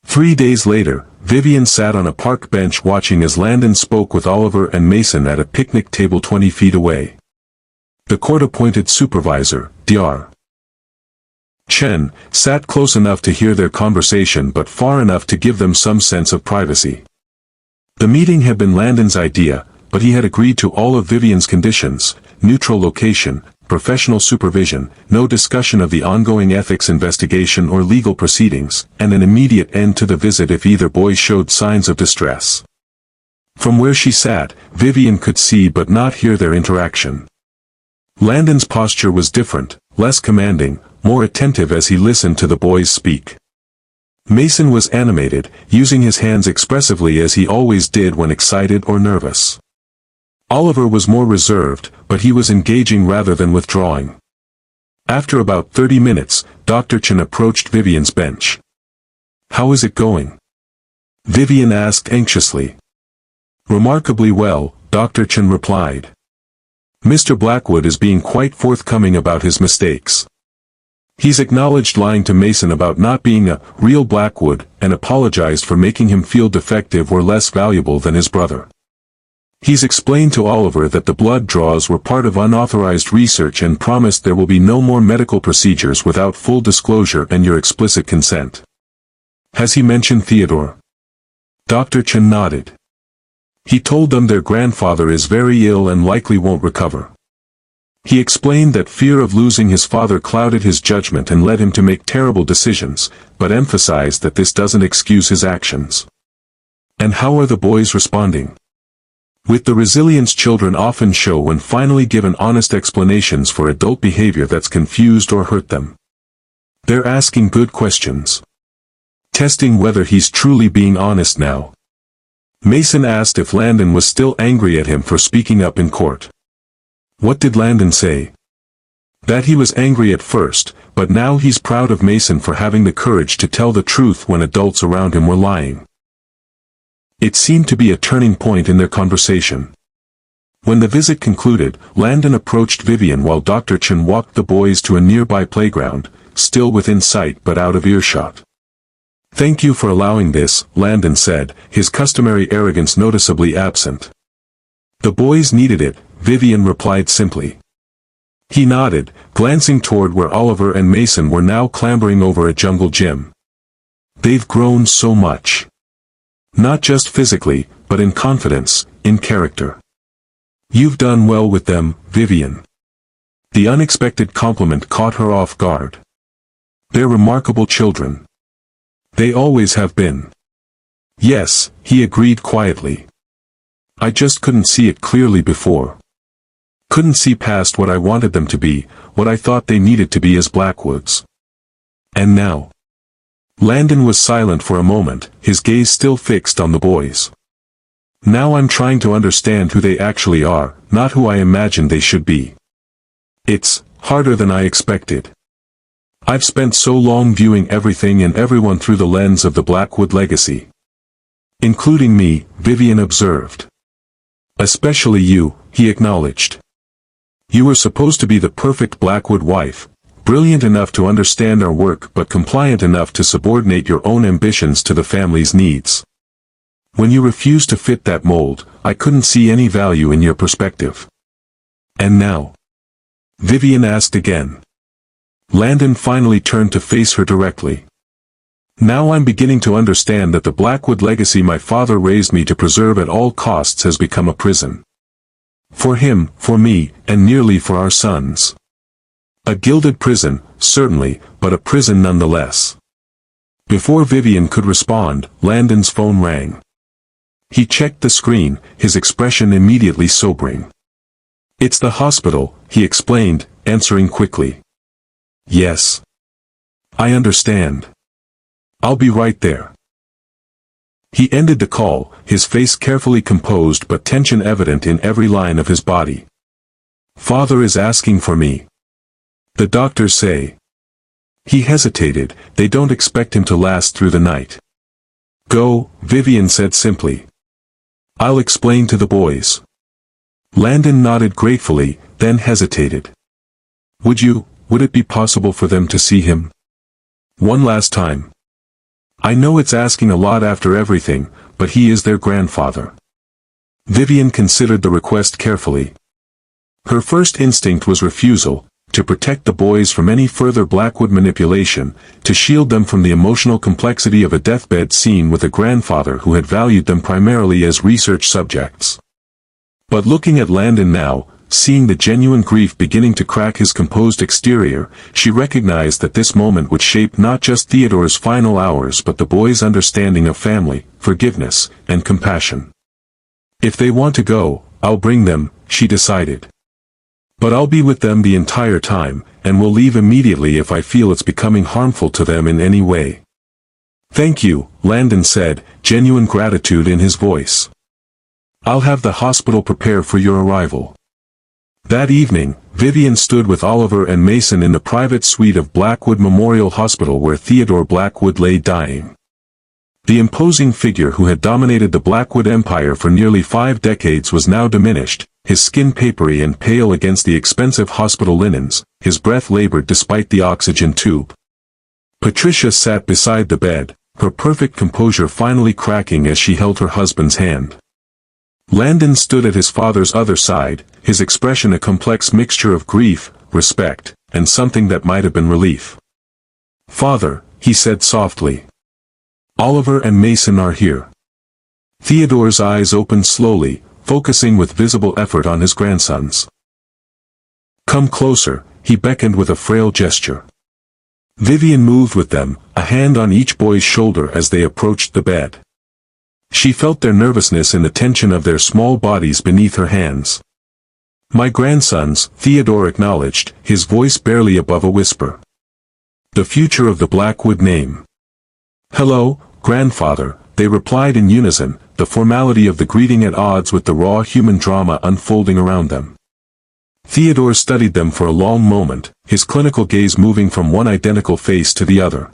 3 days later, Vivian sat on a park bench watching as Landon spoke with Oliver and Mason at a picnic table 20 feet away. The court-appointed supervisor, Dr. Chen, sat close enough to hear their conversation but far enough to give them some sense of privacy. The meeting had been Landon's idea, but he had agreed to all of Vivian's conditions: neutral location, professional supervision, no discussion of the ongoing ethics investigation or legal proceedings, and an immediate end to the visit if either boy showed signs of distress. From where she sat, Vivian could see but not hear their interaction. Landon's posture was different, less commanding, more attentive as he listened to the boys speak. Mason was animated, using his hands expressively as he always did when excited or nervous. Oliver was more reserved, but he was engaging rather than withdrawing. After about 30 minutes, Dr. Chen approached Vivian's bench. How is it going? Vivian asked anxiously. Remarkably well, Dr. Chen replied. Mr. Blackwood is being quite forthcoming about his mistakes. He's acknowledged lying to Mason about not being a real Blackwood and apologized for making him feel defective or less valuable than his brother. He's explained to Oliver that the blood draws were part of unauthorized research and promised there will be no more medical procedures without full disclosure and your explicit consent. Has he mentioned Theodore? Dr. Chen nodded. He told them their grandfather is very ill and likely won't recover. He explained that fear of losing his father clouded his judgment and led him to make terrible decisions, but emphasized that this doesn't excuse his actions. And how are the boys responding? With the resilience children often show when finally given honest explanations for adult behavior that's confused or hurt them. They're asking good questions. Testing whether he's truly being honest now. Mason asked if Landon was still angry at him for speaking up in court. What did Landon say? That he was angry at first, but now he's proud of Mason for having the courage to tell the truth when adults around him were lying. It seemed to be a turning point in their conversation. When the visit concluded, Landon approached Vivian while Dr. Chen walked the boys to a nearby playground, still within sight but out of earshot. Thank you for allowing this, Landon said, his customary arrogance noticeably absent. The boys needed it, Vivian replied simply. He nodded, glancing toward where Oliver and Mason were now clambering over a jungle gym. They've grown so much. Not just physically, but in confidence, in character. You've done well with them, Vivian. The unexpected compliment caught her off guard. They're remarkable children. They always have been. Yes, he agreed quietly. I just couldn't see it clearly before. Couldn't see past what I wanted them to be, what I thought they needed to be as Blackwoods. And now? Landon was silent for a moment, his gaze still fixed on the boys. Now I'm trying to understand who they actually are, not who I imagined they should be. It's harder than I expected. I've spent so long viewing everything and everyone through the lens of the Blackwood legacy. Including me, Vivian observed. Especially you, he acknowledged. You were supposed to be the perfect Blackwood wife, brilliant enough to understand our work but compliant enough to subordinate your own ambitions to the family's needs. When you refused to fit that mold, I couldn't see any value in your perspective. And now? Vivian asked again. Landon finally turned to face her directly. Now I'm beginning to understand that the Blackwood legacy my father raised me to preserve at all costs has become a prison. For him, for me, and nearly for our sons. A gilded prison, certainly, but a prison nonetheless. Before Vivian could respond, Landon's phone rang. He checked the screen, his expression immediately sobering. "It's the hospital," he explained, answering quickly. "Yes. I understand. I'll be right there." He ended the call, his face carefully composed but tension evident in every line of his body. "Father is asking for me. The doctors say." He hesitated, "They don't expect him to last through the night." "Go," Vivian said simply. "I'll explain to the boys." Landon nodded gratefully, then hesitated. Would it be possible for them to see him? One last time. I know it's asking a lot after everything, but he is their grandfather." Vivian considered the request carefully. Her first instinct was refusal, to protect the boys from any further Blackwood manipulation, to shield them from the emotional complexity of a deathbed scene with a grandfather who had valued them primarily as research subjects. But looking at Landon now, seeing the genuine grief beginning to crack his composed exterior, she recognized that this moment would shape not just Theodore's final hours but the boys' understanding of family, forgiveness, and compassion. "If they want to go, I'll bring them," she decided. "But I'll be with them the entire time, and will leave immediately if I feel it's becoming harmful to them in any way." "Thank you," Landon said, genuine gratitude in his voice. "I'll have the hospital prepare for your arrival." That evening, Vivian stood with Oliver and Mason in the private suite of Blackwood Memorial Hospital where Theodore Blackwood lay dying. The imposing figure who had dominated the Blackwood Empire for nearly 5 decades was now diminished, his skin papery and pale against the expensive hospital linens, his breath labored despite the oxygen tube. Patricia sat beside the bed, her perfect composure finally cracking as she held her husband's hand. Landon stood at his father's other side, his expression a complex mixture of grief, respect, and something that might have been relief. "Father," he said softly. "Oliver and Mason are here." Theodore's eyes opened slowly, focusing with visible effort on his grandsons. "Come closer," he beckoned with a frail gesture. Vivian moved with them, a hand on each boy's shoulder as they approached the bed. She felt their nervousness in the tension of their small bodies beneath her hands. "My grandsons," Theodore acknowledged, his voice barely above a whisper. "The future of the Blackwood name." "Hello, grandfather," they replied in unison, the formality of the greeting at odds with the raw human drama unfolding around them. Theodore studied them for a long moment, his clinical gaze moving from one identical face to the other.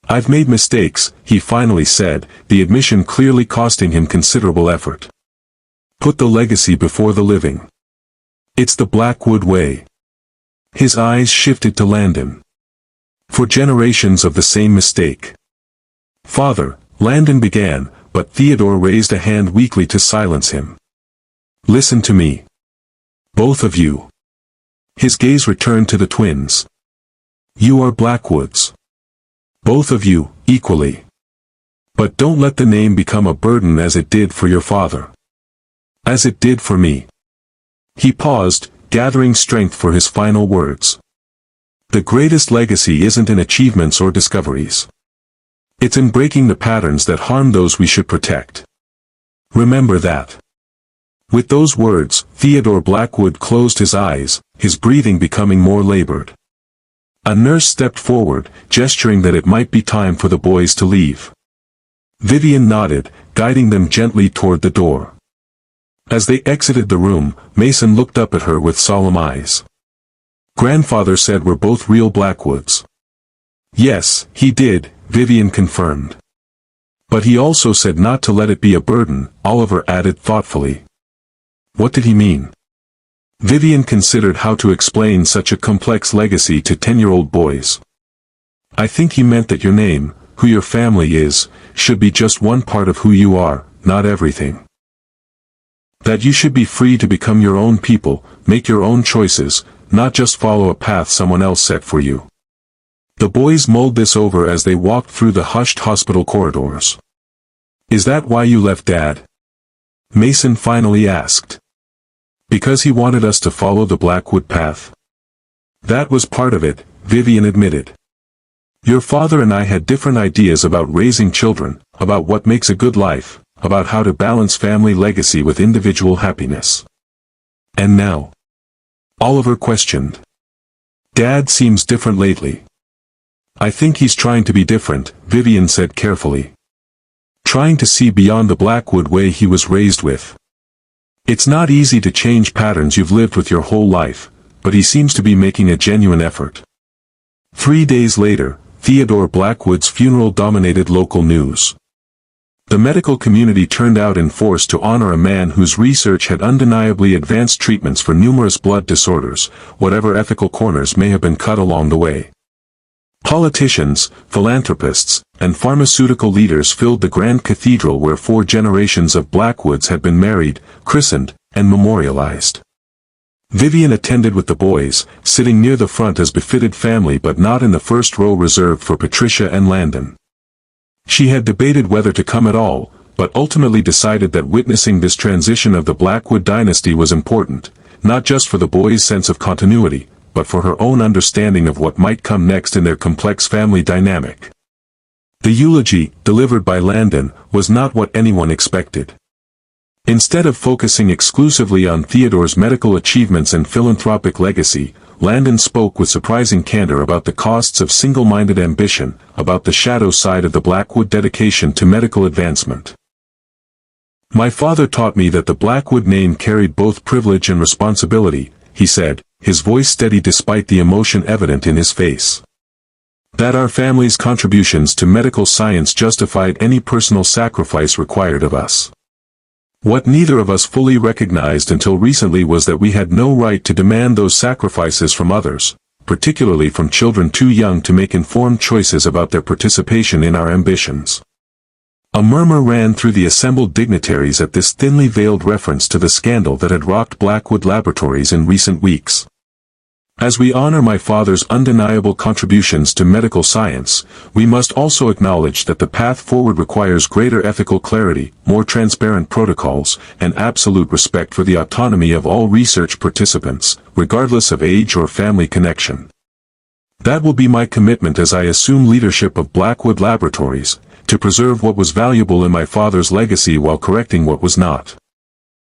"I've made mistakes," he finally said, the admission clearly costing him considerable effort. "Put the legacy before the living. It's the Blackwood way." His eyes shifted to Landon. "For generations of the same mistake." "Father," Landon began, but Theodore raised a hand weakly to silence him. "Listen to me. Both of you." His gaze returned to the twins. "You are Blackwoods. Both of you, equally. But don't let the name become a burden as it did for your father. As it did for me." He paused, gathering strength for his final words. "The greatest legacy isn't in achievements or discoveries. It's in breaking the patterns that harm those we should protect. Remember that." With those words, Theodore Blackwood closed his eyes, his breathing becoming more labored. A nurse stepped forward, gesturing that it might be time for the boys to leave. Vivian nodded, guiding them gently toward the door. As they exited the room, Mason looked up at her with solemn eyes. "Grandfather said we're both real Blackwoods." "Yes, he did," Vivian confirmed. "But he also said not to let it be a burden," Oliver added thoughtfully. "What did he mean?" Vivian considered how to explain such a complex legacy to 10-year-old boys. "I think he meant that your name, who your family is, should be just one part of who you are, not everything. That you should be free to become your own people, make your own choices, not just follow a path someone else set for you." The boys mulled this over as they walked through the hushed hospital corridors. "Is that why you left Dad?" Mason finally asked. Because he wanted us to follow the Blackwood path. That was part of it, Vivian admitted. Your father and I had different ideas about raising children, about what makes a good life, about how to balance family legacy with individual happiness. And now? Oliver questioned. Dad seems different lately. I think he's trying to be different, Vivian said carefully. Trying to see beyond the Blackwood way he was raised with. It's not easy to change patterns you've lived with your whole life, but he seems to be making a genuine effort. 3 days later, Theodore Blackwood's funeral dominated local news. The medical community turned out in force to honor a man whose research had undeniably advanced treatments for numerous blood disorders, whatever ethical corners may have been cut along the way. Politicians, philanthropists, and pharmaceutical leaders filled the grand cathedral where 4 generations of Blackwoods had been married, christened, and memorialized. Vivian attended with the boys, sitting near the front as befitted family but not in the first row reserved for Patricia and Landon. She had debated whether to come at all, but ultimately decided that witnessing this transition of the Blackwood dynasty was important, not just for the boys' sense of continuity, but for her own understanding of what might come next in their complex family dynamic. The eulogy, delivered by Landon, was not what anyone expected. Instead of focusing exclusively on Theodore's medical achievements and philanthropic legacy, Landon spoke with surprising candor about the costs of single-minded ambition, about the shadow side of the Blackwood dedication to medical advancement. My father taught me that the Blackwood name carried both privilege and responsibility, he said, his voice steady despite the emotion evident in his face. That our family's contributions to medical science justified any personal sacrifice required of us. What neither of us fully recognized until recently was that we had no right to demand those sacrifices from others, particularly from children too young to make informed choices about their participation in our ambitions. A murmur ran through the assembled dignitaries at this thinly veiled reference to the scandal that had rocked Blackwood Laboratories in recent weeks. As we honor my father's undeniable contributions to medical science, we must also acknowledge that the path forward requires greater ethical clarity, more transparent protocols, and absolute respect for the autonomy of all research participants, regardless of age or family connection. That will be my commitment as I assume leadership of Blackwood Laboratories, to preserve what was valuable in my father's legacy while correcting what was not.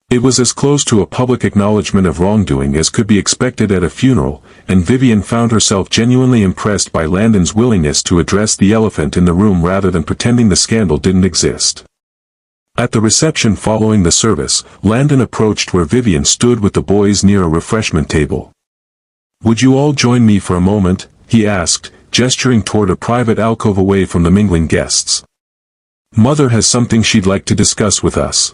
It was as close to a public acknowledgement of wrongdoing as could be expected at a funeral, and Vivian found herself genuinely impressed by Landon's willingness to address the elephant in the room rather than pretending the scandal didn't exist. At the reception following the service, Landon approached where Vivian stood with the boys near a refreshment table. "Would you all join me for a moment?" he asked, gesturing toward a private alcove away from the mingling guests. "Mother has something she'd like to discuss with us."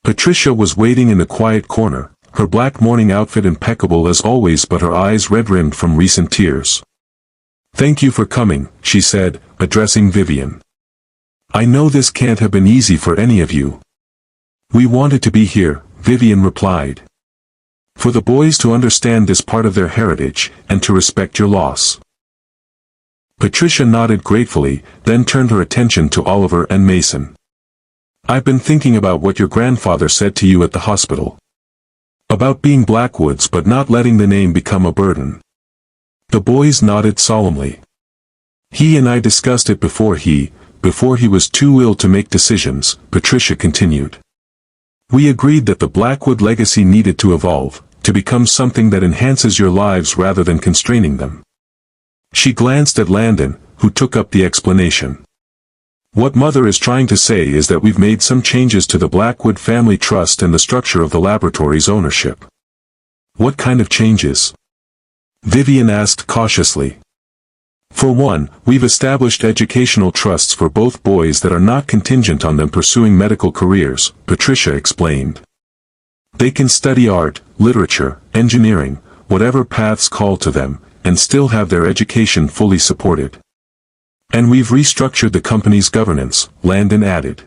Patricia was waiting in the quiet corner, her black morning outfit impeccable as always but her eyes red-rimmed from recent tears. "Thank you for coming," she said, addressing Vivian. "I know this can't have been easy for any of you." "We wanted to be here," Vivian replied. "For the boys to understand this part of their heritage, and to respect your loss." Patricia nodded gratefully, then turned her attention to Oliver and Mason. "I've been thinking about what your grandfather said to you at the hospital. About being Blackwoods but not letting the name become a burden." The boys nodded solemnly. "He and I discussed it before he was too ill to make decisions," Patricia continued. "We agreed that the Blackwood legacy needed to evolve, to become something that enhances your lives rather than constraining them." She glanced at Landon, who took up the explanation. "What Mother is trying to say is that we've made some changes to the Blackwood family trust and the structure of the laboratory's ownership." "What kind of changes?" Vivian asked cautiously. "For one, we've established educational trusts for both boys that are not contingent on them pursuing medical careers," Patricia explained. "They can study art, literature, engineering, whatever paths call to them, and still have their education fully supported. And we've restructured the company's governance," Landon added.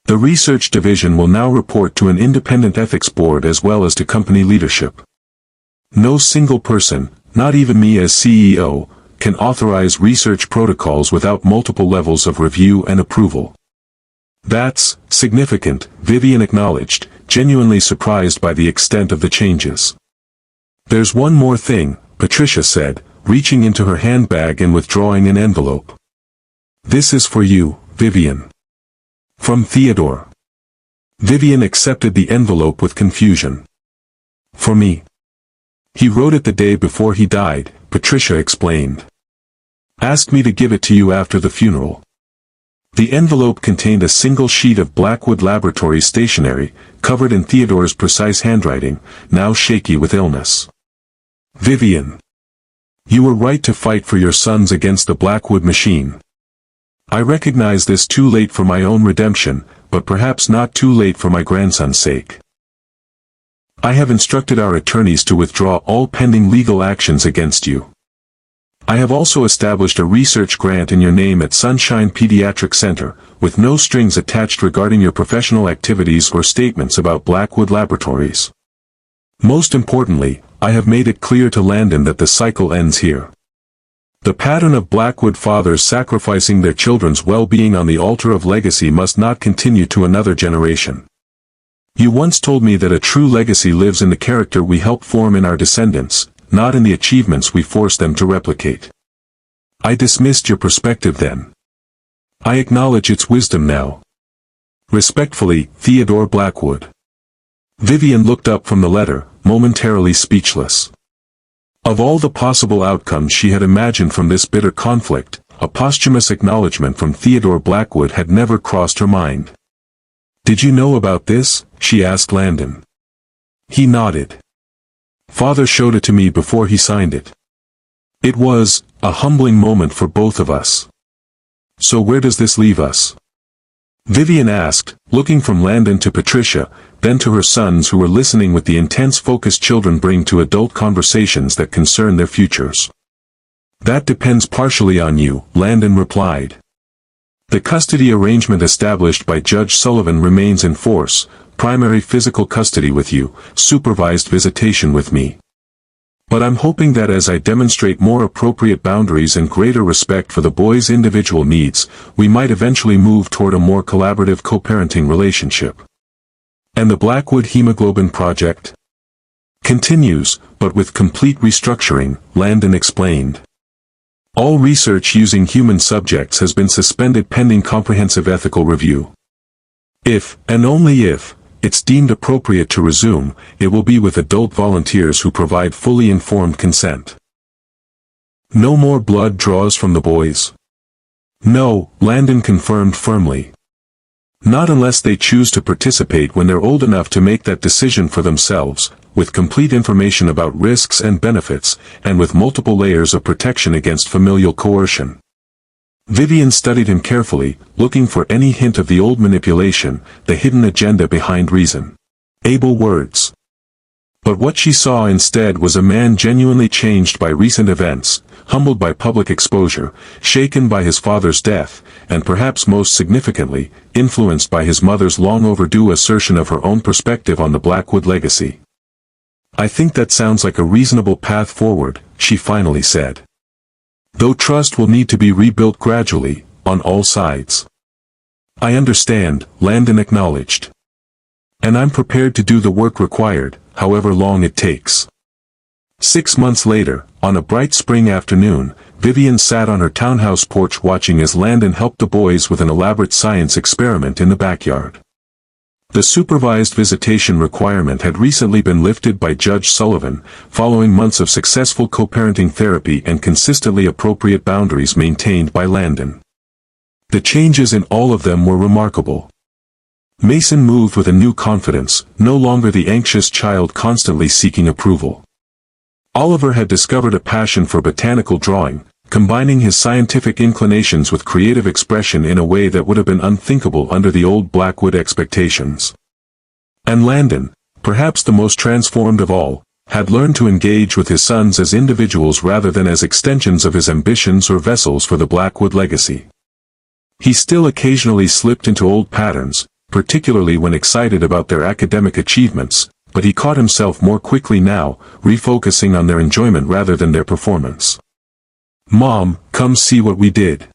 "The research division will now report to an independent ethics board as well as to company leadership. No single person, not even me as CEO, can authorize research protocols without multiple levels of review and approval." "That's significant," Vivian acknowledged, genuinely surprised by the extent of the changes. "There's one more thing," Patricia said, reaching into her handbag and withdrawing an envelope. "This is for you, Vivian. From Theodore." Vivian accepted the envelope with confusion. "For me? He wrote it the day before he died," Patricia explained. "Asked me to give it to you after the funeral." The envelope contained a single sheet of Blackwood Laboratory stationery, covered in Theodore's precise handwriting, now shaky with illness. "Vivian. You were right to fight for your sons against the Blackwood machine. I recognize this too late for my own redemption, but perhaps not too late for my grandson's sake. I have instructed our attorneys to withdraw all pending legal actions against you. I have also established a research grant in your name at Sunshine Pediatric Center, with no strings attached regarding your professional activities or statements about Blackwood Laboratories. Most importantly, I have made it clear to Landon that the cycle ends here. The pattern of Blackwood fathers sacrificing their children's well-being on the altar of legacy must not continue to another generation. You once told me that a true legacy lives in the character we help form in our descendants, not in the achievements we force them to replicate. I dismissed your perspective then. I acknowledge its wisdom now. Respectfully, Theodore Blackwood." Vivian looked up from the letter, momentarily speechless. Of all the possible outcomes she had imagined from this bitter conflict, a posthumous acknowledgement from Theodore Blackwood had never crossed her mind. "Did you know about this?" she asked Landon. He nodded. "Father showed it to me before he signed it. It was a humbling moment for both of us. So where does this leave us?" Vivian asked, looking from Landon to Patricia, then to her sons who were listening with the intense focus children bring to adult conversations that concern their futures. "That depends partially on you," Landon replied. "The custody arrangement established by Judge Sullivan remains in force, primary physical custody with you, supervised visitation with me. But I'm hoping that as I demonstrate more appropriate boundaries and greater respect for the boys' individual needs, we might eventually move toward a more collaborative co-parenting relationship." "And the Blackwood Hemoglobin Project?" "Continues, but with complete restructuring," Landon explained. "All research using human subjects has been suspended pending comprehensive ethical review. If, and only if, it's deemed appropriate to resume, it will be with adult volunteers who provide fully informed consent." "No more blood draws from the boys?" "No," Landon confirmed firmly. "Not unless they choose to participate when they're old enough to make that decision for themselves, with complete information about risks and benefits, and with multiple layers of protection against familial coercion." Vivian studied him carefully, looking for any hint of the old manipulation, the hidden agenda behind reason. Able words. But what she saw instead was a man genuinely changed by recent events, humbled by public exposure, shaken by his father's death, and perhaps most significantly, influenced by his mother's long-overdue assertion of her own perspective on the Blackwood legacy. "I think that sounds like a reasonable path forward," she finally said. "Though trust will need to be rebuilt gradually, on all sides." "I understand," Landon acknowledged. "And I'm prepared to do the work required, however long it takes." 6 months later, on a bright spring afternoon, Vivian sat on her townhouse porch watching as Landon helped the boys with an elaborate science experiment in the backyard. The supervised visitation requirement had recently been lifted by Judge Sullivan, following months of successful co-parenting therapy and consistently appropriate boundaries maintained by Landon. The changes in all of them were remarkable. Mason moved with a new confidence, no longer the anxious child constantly seeking approval. Oliver had discovered a passion for botanical drawing, combining his scientific inclinations with creative expression in a way that would have been unthinkable under the old Blackwood expectations. And Landon, perhaps the most transformed of all, had learned to engage with his sons as individuals rather than as extensions of his ambitions or vessels for the Blackwood legacy. He still occasionally slipped into old patterns, particularly when excited about their academic achievements, but he caught himself more quickly now, refocusing on their enjoyment rather than their performance. "Mom, come see what we did,"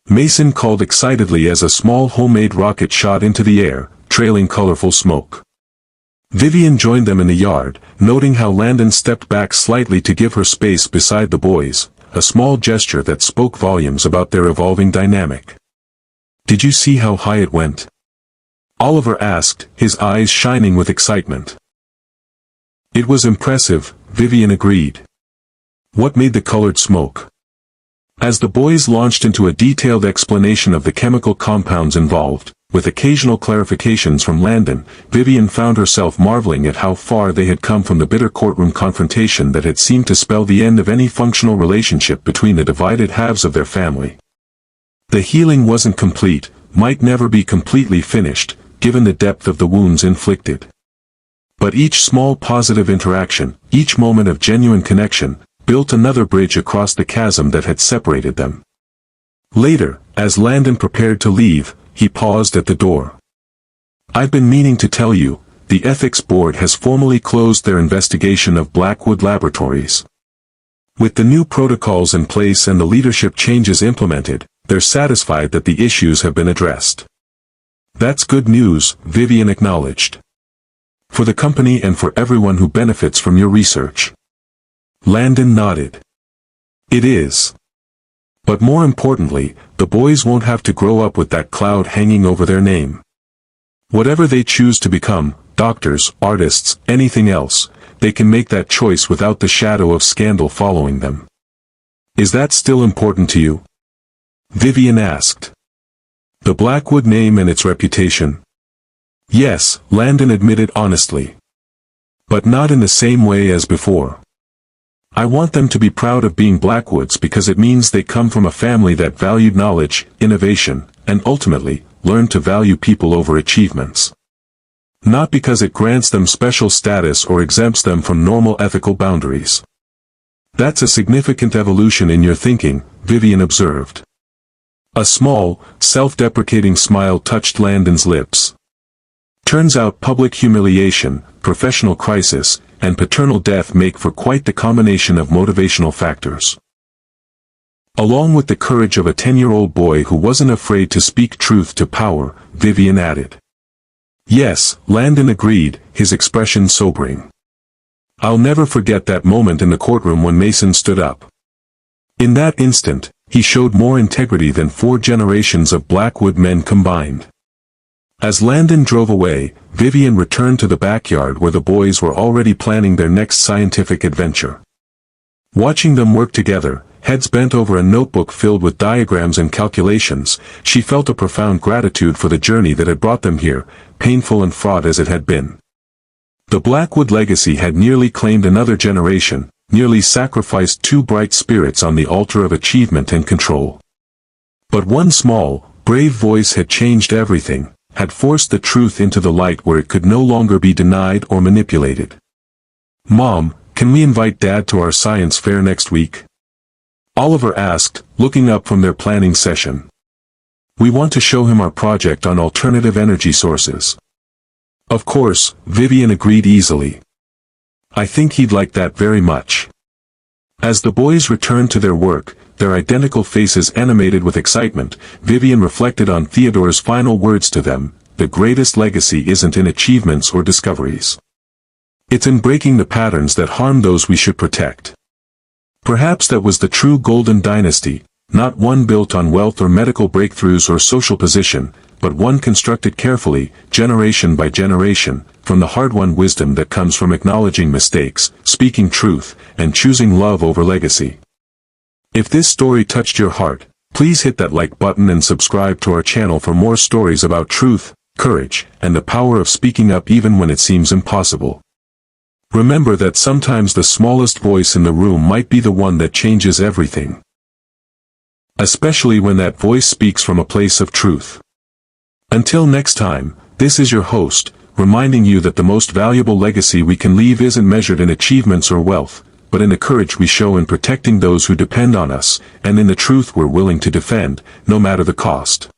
Mason called excitedly as a small homemade rocket shot into the air, trailing colorful smoke. Vivian joined them in the yard, noting how Landon stepped back slightly to give her space beside the boys, a small gesture that spoke volumes about their evolving dynamic. "Did you see how high it went?" Oliver asked, his eyes shining with excitement. "It was impressive," Vivian agreed. "What made the colored smoke?" As the boys launched into a detailed explanation of the chemical compounds involved, with occasional clarifications from Landon, Vivian found herself marveling at how far they had come from the bitter courtroom confrontation that had seemed to spell the end of any functional relationship between the divided halves of their family. The healing wasn't complete, might never be completely finished, given the depth of the wounds inflicted. But each small positive interaction, each moment of genuine connection, built another bridge across the chasm that had separated them. Later, as Landon prepared to leave, he paused at the door. "I've been meaning to tell you, the Ethics Board has formally closed their investigation of Blackwood Laboratories. With the new protocols in place and the leadership changes implemented, they're satisfied that the issues have been addressed." "That's good news," Vivian acknowledged. "For the company and for everyone who benefits from your research." Landon nodded. "It is. But more importantly, the boys won't have to grow up with that cloud hanging over their name. Whatever they choose to become, doctors, artists, anything else, they can make that choice without the shadow of scandal following them. Is that still important to you?" Vivian asked. "The Blackwood name and its reputation?" "Yes," Landon admitted honestly. "But not in the same way as before. I want them to be proud of being Blackwoods because it means they come from a family that valued knowledge, innovation, and ultimately, learned to value people over achievements. Not because it grants them special status or exempts them from normal ethical boundaries." "That's a significant evolution in your thinking," Vivian observed. A small, self-deprecating smile touched Landon's lips. "Turns out public humiliation, professional crisis, and paternal death make for quite the combination of motivational factors. Along with the courage of a 10-year-old boy who wasn't afraid to speak truth to power," Vivian added. "Yes," Landon agreed, his expression sobering. "I'll never forget that moment in the courtroom when Mason stood up. In that instant, he showed more integrity than 4 generations of Blackwood men combined." As Landon drove away, Vivian returned to the backyard where the boys were already planning their next scientific adventure. Watching them work together, heads bent over a notebook filled with diagrams and calculations, she felt a profound gratitude for the journey that had brought them here, painful and fraught as it had been. The Blackwood legacy had nearly claimed another generation, nearly sacrificed 2 bright spirits on the altar of achievement and control. But one small, brave voice had changed everything, had forced the truth into the light where it could no longer be denied or manipulated. "Mom, can we invite Dad to our science fair next week?" Oliver asked, looking up from their planning session. "We want to show him our project on alternative energy sources." "Of course," Vivian agreed easily. "I think he'd like that very much." As the boys returned to their work, their identical faces animated with excitement, Vivian reflected on Theodore's final words to them: "The greatest legacy isn't in achievements or discoveries. It's in breaking the patterns that harm those we should protect." Perhaps that was the true golden dynasty, not one built on wealth or medical breakthroughs or social position, but one constructed carefully, generation by generation, from the hard-won wisdom that comes from acknowledging mistakes, speaking truth, and choosing love over legacy. If this story touched your heart, please hit that like button and subscribe to our channel for more stories about truth, courage, and the power of speaking up even when it seems impossible. Remember that sometimes the smallest voice in the room might be the one that changes everything. Especially when that voice speaks from a place of truth. Until next time, this is your host, reminding you that the most valuable legacy we can leave isn't measured in achievements or wealth, but in the courage we show in protecting those who depend on us, and in the truth we're willing to defend, no matter the cost.